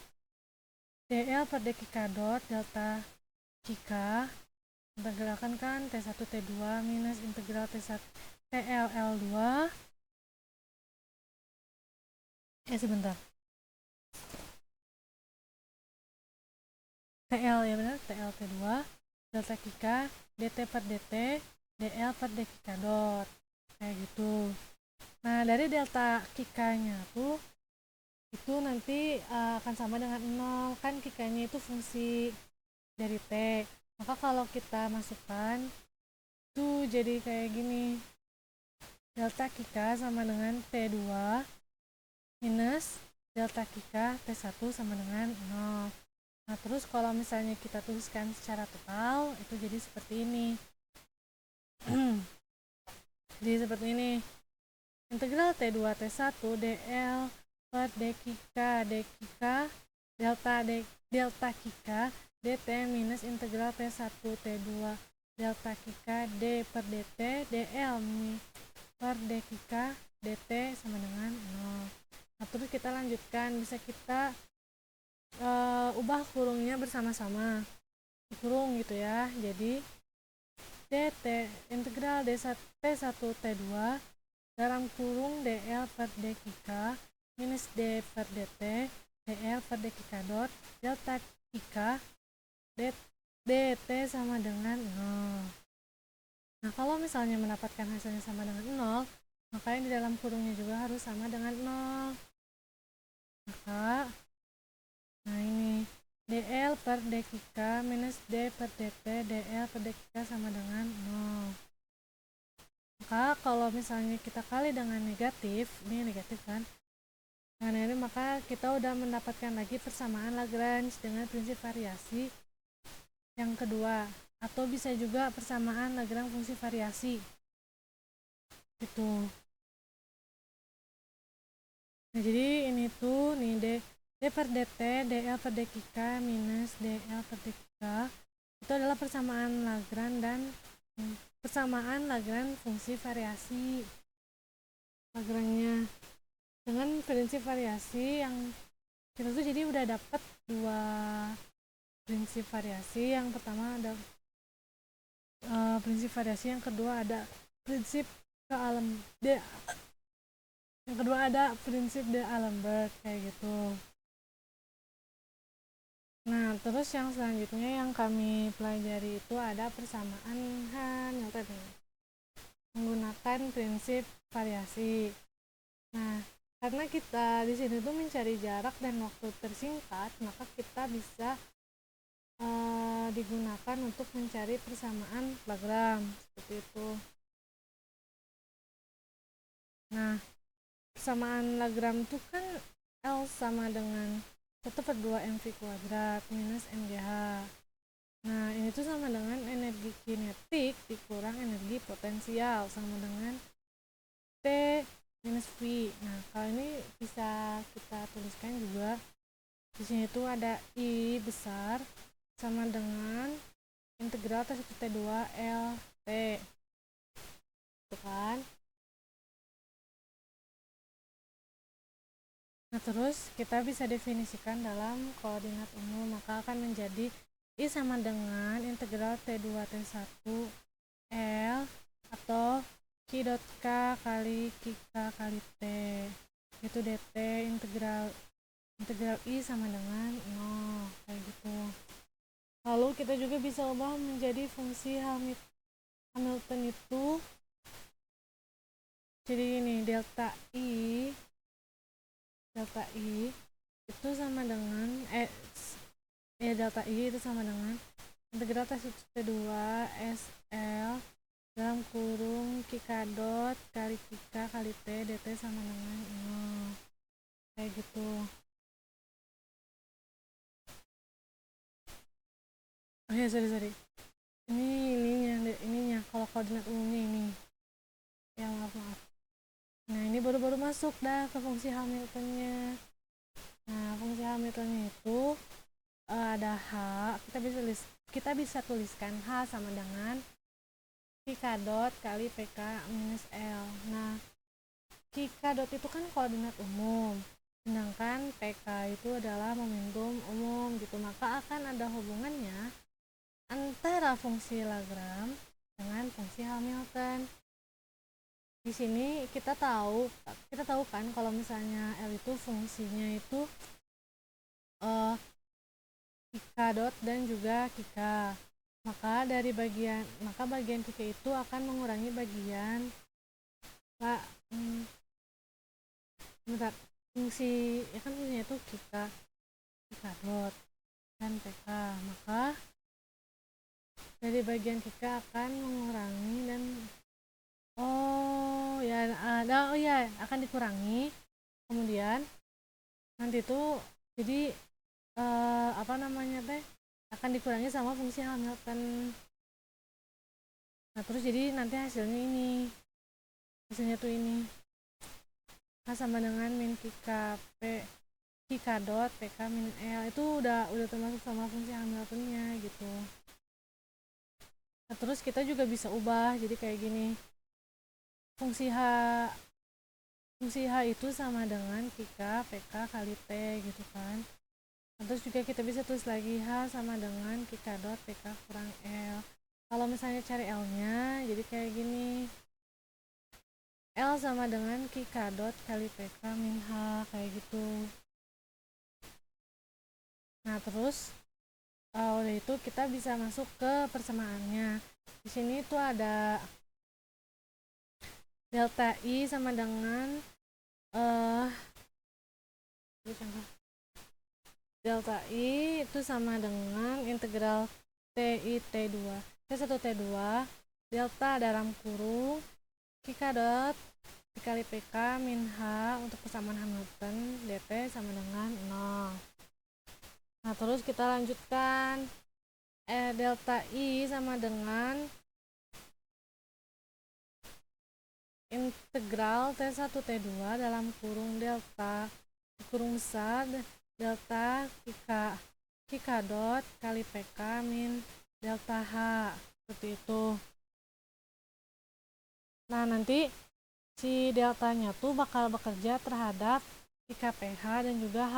dl per dekika dot delta kika integralkan kan T1 T2 minus integral T1 TLL2 sebentar TL ya benar, TL T2 delta kika dt per dt dl per dekika dot kayak gitu. Nah dari delta kikanya tuh itu nanti akan sama dengan 0 kan, kikanya itu fungsi dari t, maka kalau kita masukkan tuh jadi kayak gini, delta kika sama dengan T2 minus delta kika T1 sama dengan 0. Nah terus kalau misalnya kita tuliskan secara total itu jadi seperti ini. Jadi seperti ini, integral T2 T1 dl per dekika delta kika dt minus integral T1 T2 delta kika d per dt dl per dekika dt sama dengan 0. Nah terus kita lanjutkan, bisa kita ubah kurungnya bersama-sama kurung gitu ya. Jadi dt integral T1 T2 dalam kurung dl per dekika minus d per dt dl per dekika dot delta kika dt sama dengan 0. Nah kalau misalnya mendapatkan hasilnya sama dengan 0, maka yang di dalam kurungnya juga harus sama dengan 0. Maka nah ini dl per dekika minus d per dt dl per dekika sama dengan 0. Maka kalau misalnya kita kali dengan negatif, ini negatif kan, nah ini maka kita udah mendapatkan lagi persamaan Lagrange dengan prinsip variasi yang kedua, atau bisa juga persamaan Lagrange fungsi variasi gitu. Nah jadi ini tuh nih d per dt dl per dekika minus dl per dekika itu adalah persamaan Lagrange dan persamaan Lagrange fungsi variasi. Lagrange dengan prinsip variasi yang kita tuh jadi udah dapat dua prinsip variasi. Yang pertama ada prinsip variasi, yang kedua ada prinsip yang kedua ada prinsip D'Alembert kayak gitu. Nah, terus yang selanjutnya yang kami pelajari itu ada persamaan Hamilton menggunakan prinsip variasi. Nah, karena kita di sini tuh mencari jarak dan waktu tersingkat, maka kita bisa digunakan untuk mencari persamaan Lagrange seperti itu. Nah, persamaan Lagrange itu kan L sama dengan 1/2 mv kuadrat minus mgh. Nah, ini tuh sama dengan energi kinetik dikurang energi potensial sama dengan T minus V. Nah, kalau ini bisa kita tuliskan juga. Di sini tuh ada I besar sama dengan integral T1 T2 LT. Itu kan? Nah, terus kita bisa definisikan dalam koordinat umum, maka akan menjadi I sama dengan integral T2 T1 L atau Q dot K kali QK kali T. Itu dt integral I sama dengan 0 kayak gitu. Lalu kita juga bisa ubah menjadi fungsi Hamilton itu jadi ini delta I itu sama dengan delta I itu sama dengan integral T2 SL dalam kurung QK dot kali QK kali T dt sama dengan 0 kayak gitu. Oh ya, sorry ininya kalau koordinat umumnya ini ya, maaf. Nah, ini baru masuk dah ke fungsi Hamiltonnya. Nah, fungsi Hamiltonnya itu ada H, kita bisa tuliskan H sama dengan QK dot kali PK minus L. Nah, QK dot itu kan koordinat umum, sedangkan PK itu adalah momentum umum gitu, maka akan ada hubungannya antara fungsi Lagrange dengan fungsi Hamilton. Di sini kita tahu kan kalau misalnya L itu fungsinya itu QK dot dan juga QK. Maka bagian QK itu akan mengurangi bagian fungsi ya kan, fungsinya itu QK dot dan PK, maka dari bagian QK akan mengurangi dan akan dikurangi, kemudian nanti tuh jadi akan dikurangi sama fungsi Hamilton. Nah, terus jadi nanti hasilnya tuh ini H sama dengan min QK dot PK min L, itu udah termasuk sama fungsi Hamiltonnya gitu. Nah, terus kita juga bisa ubah jadi kayak gini, fungsi H itu sama dengan QK PK kali T gitu kan. Nah, terus juga kita bisa tulis lagi H sama dengan QK dot PK kurang L. Kalau misalnya cari L nya jadi kayak gini, L sama dengan QK dot kali PK min H kayak gitu. Nah, terus udah itu kita bisa masuk ke persamaannya. Di sini tuh ada delta I sama dengan delta I itu sama dengan integral TI T2 T1 T2 delta dalam kurung QK dot dikali PK min H untuk persamaan Hamilton dt sama dengan 0. Nah, terus kita lanjutkan delta I sama dengan integral T1 T2 dalam kurung delta kurung besar delta QK dot kali PK min delta H seperti itu. Nah, nanti si deltanya tuh bakal bekerja terhadap jika pH dan juga H.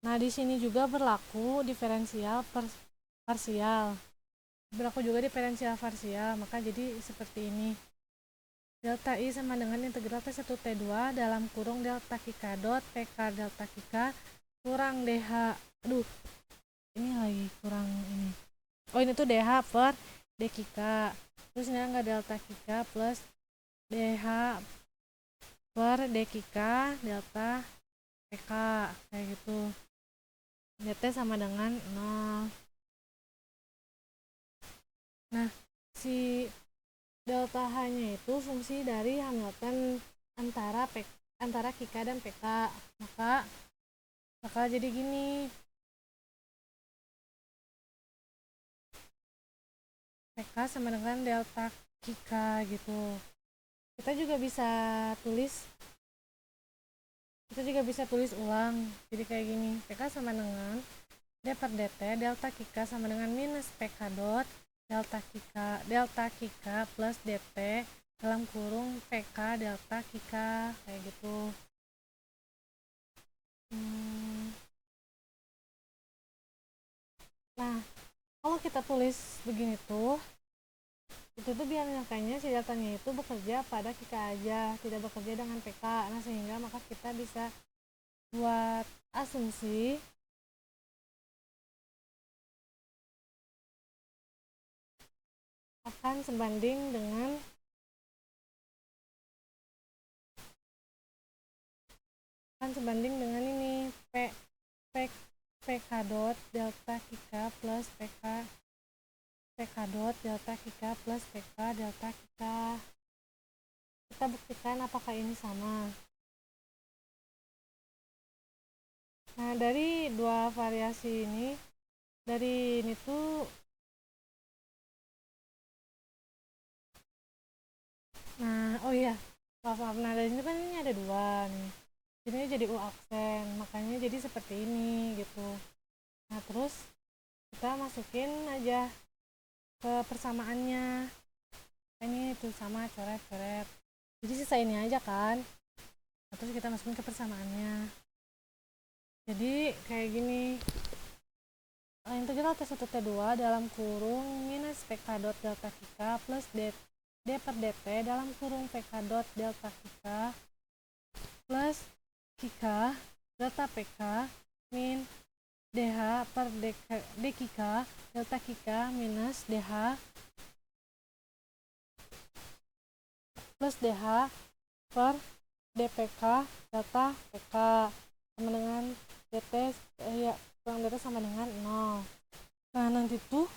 Nah, di sini juga berlaku diferensial parsial. Berlaku juga diferensial parsial, maka jadi seperti ini. Delta I sama dengan integral T1 T2 dalam kurung delta Kika dot PK delta Kika kurang DH. Aduh, ini lagi kurang ini. Oh, ini tuh DH per D Kika. Terus ini enggak delta Kika plus DH per D Kika delta PK kayak gitu. dt sama dengan 0. Nah, si delta H-nya itu fungsi dari Hamilton antara Kika dan PK. Maka bakal jadi gini. PK sama dengan delta Kika gitu. Kita juga bisa tulis ulang. Jadi kayak gini. PK sama dengan D per dt delta Kika sama dengan minus PK dot delta Kika plus dt dalam kurung PK delta Kika kayak gitu. Nah, kalau kita tulis begini tuh, itu tuh biar nyangkanya si deltanya itu bekerja pada Kika aja, tidak bekerja dengan PK. Nah, sehingga maka kita bisa buat asumsi akan sebanding dengan ini PK dot delta Kika plus PK dot delta Kika plus PK delta Kika. Kita buktikan apakah ini sama. Nah, dari dua variasi ini, dari ini tuh, nah, oh iya, maaf. Nah, dari ini kan ini ada dua nih. Ini jadi U aksen, makanya jadi seperti ini gitu. Nah, terus kita masukin aja ke persamaannya. Ini tuh sama coret-coret. Jadi sisa ini aja kan. Nah, terus kita masukin ke persamaannya. Jadi kayak gini. Integral T1 T2 dalam kurung minus PK dot delta Kika plus D per dt dalam kurung PK dot delta Kika plus Kika delta PK min DH per D Kika delta Kika minus DH plus DH per DPK delta PK sama dengan dt kurang dt sama dengan 0. Nah, nanti tuh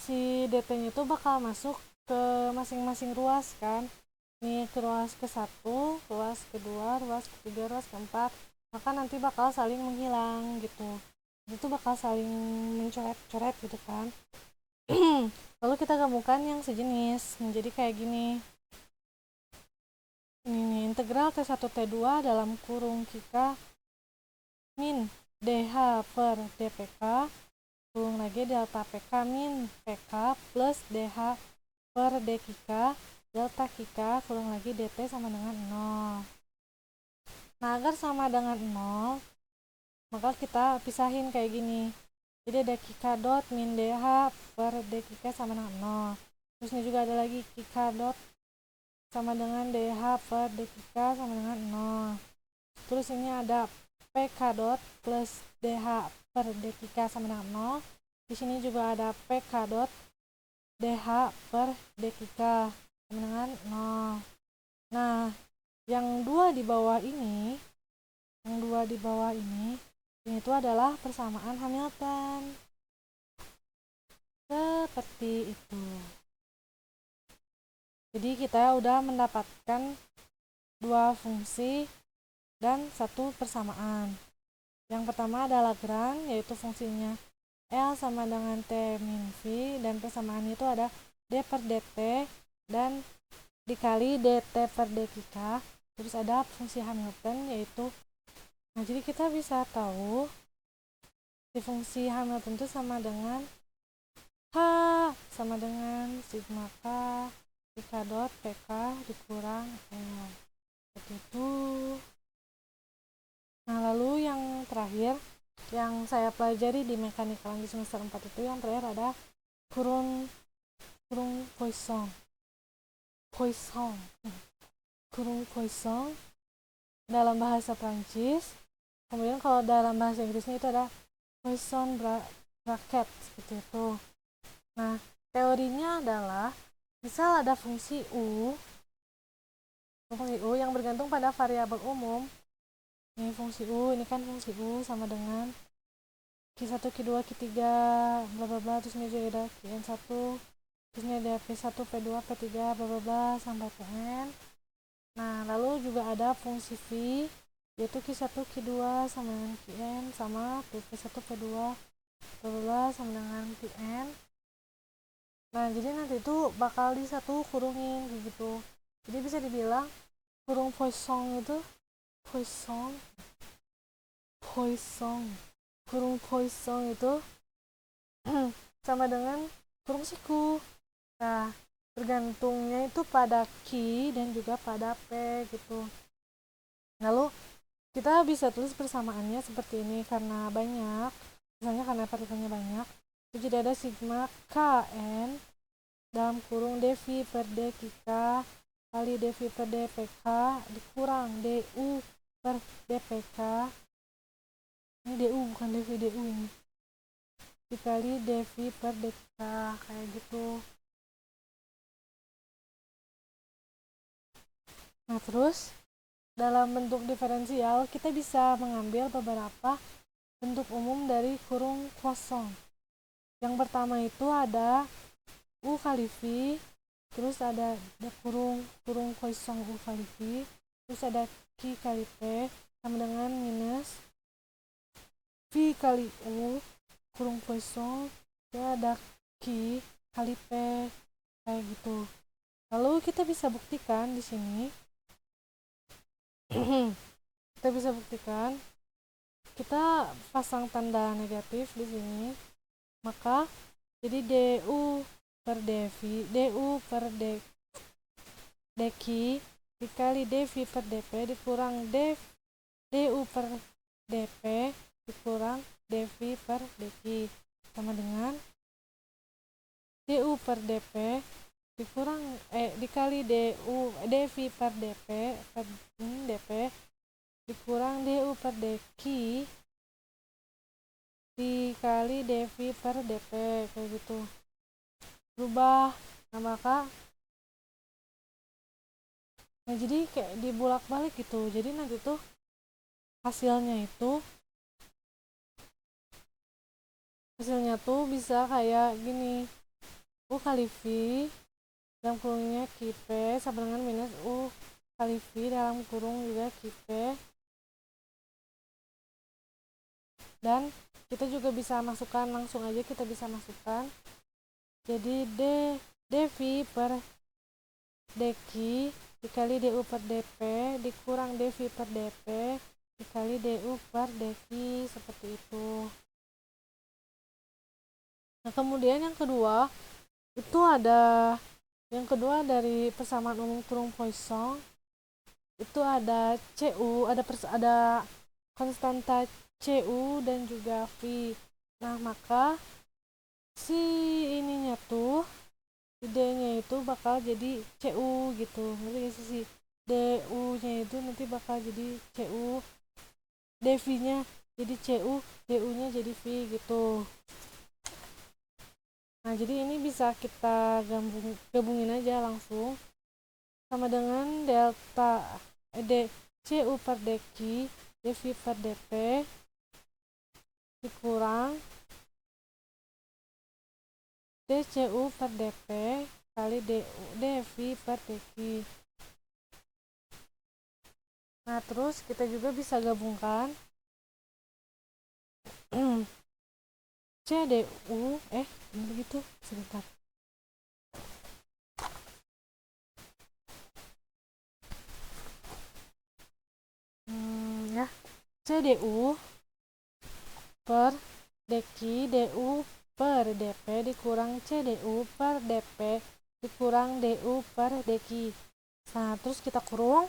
si dt-nya itu bakal masuk ke masing-masing ruas kan. Ini ke ruas ke-1, ruas kedua, ruas ketiga, ruas keempat. Maka nanti bakal saling menghilang gitu. Itu bakal saling mencoret-coret gitu kan. Lalu kita gabungkan yang sejenis menjadi kayak gini. Ini nih, integral T1 T2 dalam kurung Kika min DH per DPK kurung lagi delta PK min PK plus DH per D Kika delta Kika kurung lagi dt sama dengan 0. Nah, agar sama dengan 0, maka kita pisahin kayak gini. Jadi ada Kika dot min DH per D Kika sama dengan 0. Terus ini juga ada lagi Kika dot sama dengan DH per D Kika sama dengan 0. Terus ini ada PK dot plus DH per D Kika sama dengan 0. Di sini juga ada PK dot DH per D Kika sama dengan 0. Nah, yang dua di bawah ini itu adalah persamaan Hamilton. Seperti itu. Jadi kita udah mendapatkan dua fungsi dan satu persamaan. Yang pertama adalah Lagrange, yaitu fungsinya L sama dengan T min V, dan persamaan itu ada D per dt dan dikali dt per d Kika. Terus ada fungsi Hamilton, yaitu jadi kita bisa tahu si fungsi Hamilton itu sama dengan H sama dengan sigma K Kika dot PK dikurang L. seperti itu. Nah, lalu yang terakhir yang saya pelajari di mekanika di semester 4 itu yang terakhir ada kurung Poisson. Kurung Poisson dalam bahasa Prancis. Kemudian kalau dalam bahasa Inggrisnya itu ada Poisson bracket seperti itu. Nah, teorinya adalah misal ada fungsi U yang bergantung pada variabel umum. Ini fungsi U, ini kan fungsi U sama dengan Q1, Q2, Q3, bla bla bla, terus ini juga ada Qn1, terus ini ada P1, P2, P3, bla bla bla sampai Pn. Nah, lalu juga ada fungsi V, yaitu Q1, Q2 sama dengan Qn sama P1, P2, bla bla bla sama dengan Qn. Nah, jadi nanti itu bakal di satu kurungin gitu. Jadi bisa dibilang kurung Poisson itu kurung Poisson itu sama dengan kurung siku. Nah, tergantungnya itu pada Q dan juga pada P gitu. Lalu kita bisa tulis persamaannya seperti ini karena banyak, misalnya karena partikelnya banyak. Jadi ada sigma Kn dalam kurung dV per dkk kali dV per dpk dikurang du per dpk. Ini du bukan dV, du ini. Dikali dV per dkk kayak gitu. Nah, terus dalam bentuk diferensial kita bisa mengambil beberapa bentuk umum dari kurung Poisson. Yang pertama itu ada U kali V, terus ada kurung Poisson U kali V, terus ada Q kali P sama dengan minus V kali U kurung Poisson, ya ada Q kali P kayak gitu. Lalu kita bisa buktikan di sini. Kita bisa buktikan, kita pasang tanda negatif di sini, maka jadi du per dq dikali dv per dp dikurang du per dp dikurang dv per dq sama dengan du per dp dikurang dikali dv per dp dikurang du per dq dikali dv per dp kayak gitu. Berubah. Nah, jadi kayak dibulak-balik gitu. Jadi nanti tuh hasilnya tuh bisa kayak gini. U kali V dalam kurungnya Qp sama dengan minus U kali V dalam kurung juga Qp. Dan kita juga bisa masukkan, langsung aja kita bisa masukkan. Jadi dv per dq dikali du per dp dikurang dv per dp dikali du per dq seperti itu. Nah, kemudian yang kedua itu dari persamaan umum kurung Poisson itu ada Cu, ada konstanta Cu dan juga V. Nah, maka si ininya tuh D-nya itu bakal jadi Cu gitu. Nanti si Du-nya itu nanti bakal jadi Cu, dV-nya jadi Cu, Du-nya jadi V gitu. Nah, jadi ini bisa kita gabungin aja langsung sama dengan delta Cu per dq dV per dp dikurang dcu per dp kali dV per dq. Nah, terus kita juga bisa gabungkan CDU begitu sebentar. Ya, CDU per dq du per dp dikurang CDU per dp dikurang du per dq. Nah, terus kita kurung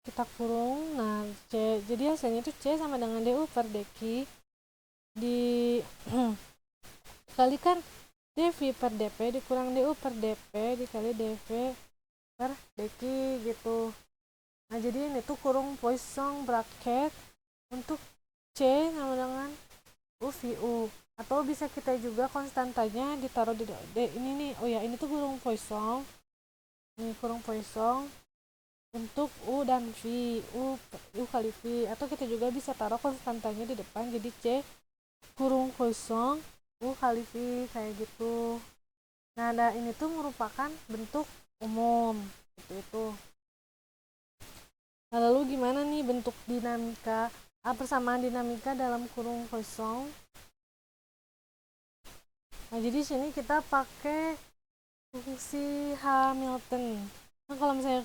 kita kurung. Nah, C, jadi hasilnya itu C sama dengan DU per dq dikalikan dV per dP dikurang DU per dP dikali dV per dq gitu. Nah, jadi ini tuh kurung Poisson bracket untuk C sama dengan UVU, atau bisa kita juga konstantanya ditaruh di ini nih. Oh ya, ini tuh kurung Poisson. Ini kurung Poisson untuk U dan V, U kali V, atau kita juga bisa taruh konstantanya di depan jadi C kurung Poisson U kali V kayak gitu. Nah, ini tuh merupakan bentuk umum seperti itu. Nah, lalu gimana nih bentuk dinamika persamaan dinamika dalam kurung Poisson? Nah, jadi sini kita pakai fungsi Hamilton. Nah, kalau misalnya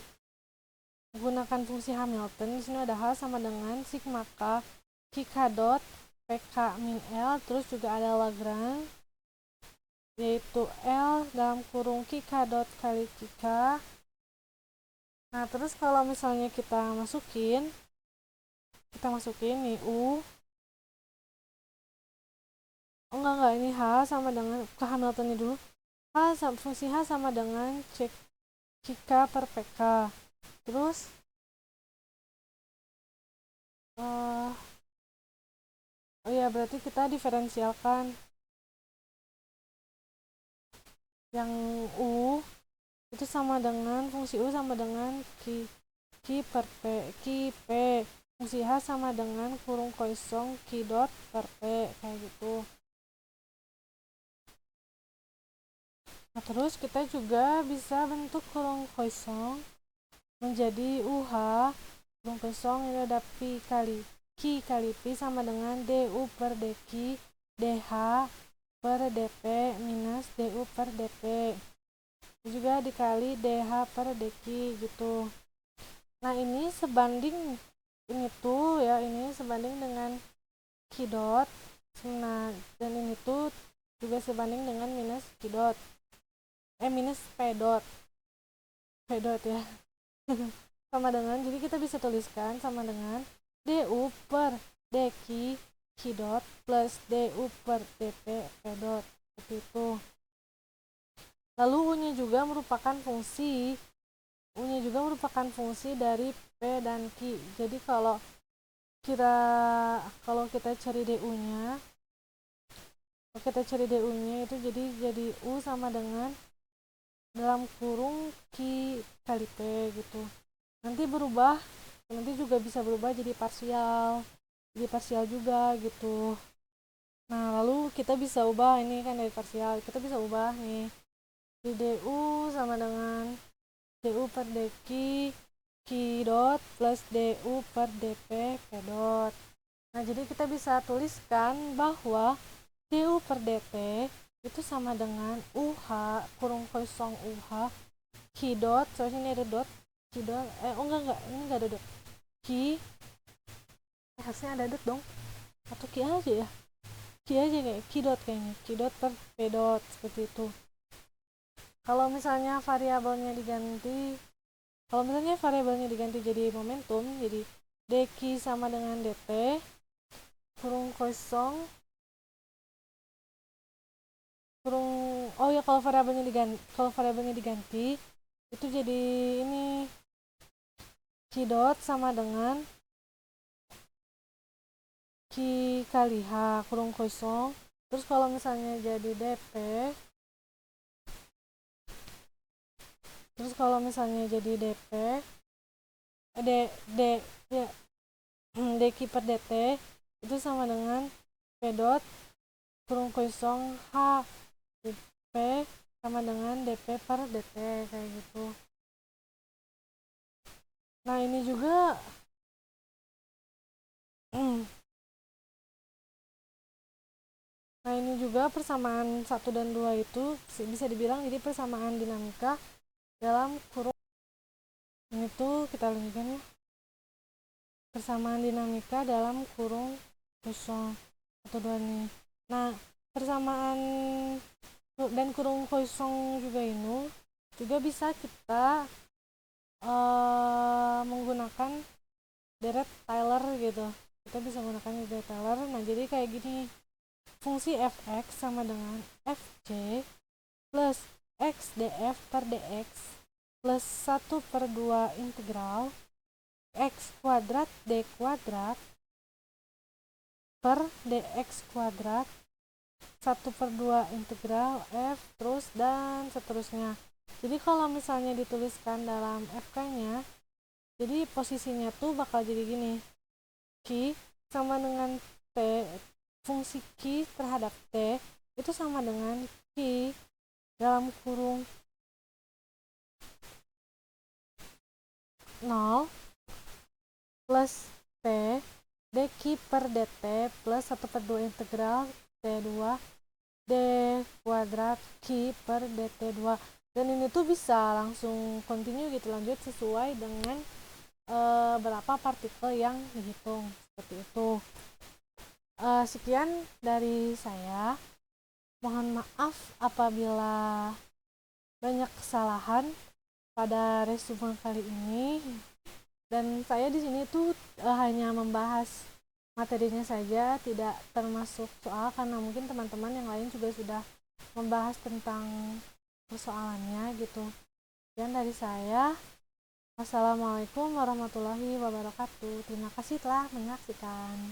menggunakan fungsi Hamilton, di sini ada H sama dengan sigma K K dot PK min L, terus juga ada Lagrange, yaitu L dalam kurung K dot kali K. Nah, terus kalau misalnya kita masukin nih U, enggak, ini H sama dengan ke Hamiltonnya dulu. Fungsi H sama dengan CK per PK. Terus oh ya, berarti kita diferensialkan yang U itu sama dengan fungsi U sama dengan Q per P, Q P. Fungsi H sama dengan kurung Poisson Q dot per P kayak gitu. Nah, terus kita juga bisa bentuk kurung Poisson menjadi UH. Kurung Poisson ini ada Q kali P sama dengan DU per dQ DH per dP minus DU per dP. Juga dikali DH per dQ gitu. Nah, ini sebanding ini tuh ya, ini sebanding dengan Q dot. Nah, dan ini tuh juga sebanding dengan minus Q dot. Minus P dot. P dot ya. Sama dengan, jadi kita bisa tuliskan sama dengan DU per dQ Q dot plus DU per dP P dot. Seperti itu. Lalu U-nya juga merupakan fungsi dari P dan Q. Jadi kalau kita cari DU-nya, itu jadi U sama dengan dalam kurung Q kali P gitu. Nanti juga bisa berubah jadi parsial juga gitu. Nah, lalu kita bisa ubah ini kan dari parsial, kita bisa ubah nih di DU sama dengan DU per dQ Q dot plus DU per dP P dot. Nah, jadi kita bisa tuliskan bahwa DU per dT itu sama dengan UH kurung kosong UH Q dot, soalnya ini ada dot Q dot, enggak, ini enggak ada dot Q, harusnya ada dot dong, atau Q aja ya, Q aja kayak Q dot kayaknya, Q dot per P dot, seperti itu. Kalau misalnya variabelnya diganti jadi momentum, jadi dq sama dengan dt kurung kosong kalau variabelnya diganti itu jadi ini Q dot sama dengan Q kali H kurung kosong. Terus kalau misalnya jadi dp, ya, dq per dt itu sama dengan P dot kurung kosong H P sama dengan dp per dt kayak gitu. Nah, ini juga persamaan 1 dan 2 itu bisa dibilang jadi persamaan dinamika dalam kurung. Ini tuh kita lanjutkan ya. Persamaan dinamika dalam kurung kosong 1, 2 nih. Nah, persamaan dan kurung kosong juga ini juga bisa kita menggunakan deret Taylor gitu. Kita bisa menggunakan deret Taylor. Nah, jadi kayak gini. Fungsi fx sama dengan fc plus x df per dx plus 1/2 integral x kuadrat d kuadrat per dx kuadrat 1/2 integral f terus dan seterusnya. Jadi kalau misalnya dituliskan dalam FK-nya, jadi posisinya tuh bakal jadi gini. Q sama dengan T, fungsi Q terhadap T itu sama dengan Q dalam kurung 0 plus T dq per dt plus 1/2 integral T2 d kuadrat Q per dt2. Dan ini tuh bisa langsung continue gitu, lanjut sesuai dengan berapa partikel yang dihitung, seperti itu. Sekian dari saya. Mohon maaf apabila banyak kesalahan pada resume kali ini. Dan saya di sini tuh hanya membahas materinya saja, tidak termasuk soal, karena mungkin teman-teman yang lain juga sudah membahas tentang persoalannya gitu. Dan dari saya, wassalamualaikum warahmatullahi wabarakatuh. Terima kasih telah menyaksikan.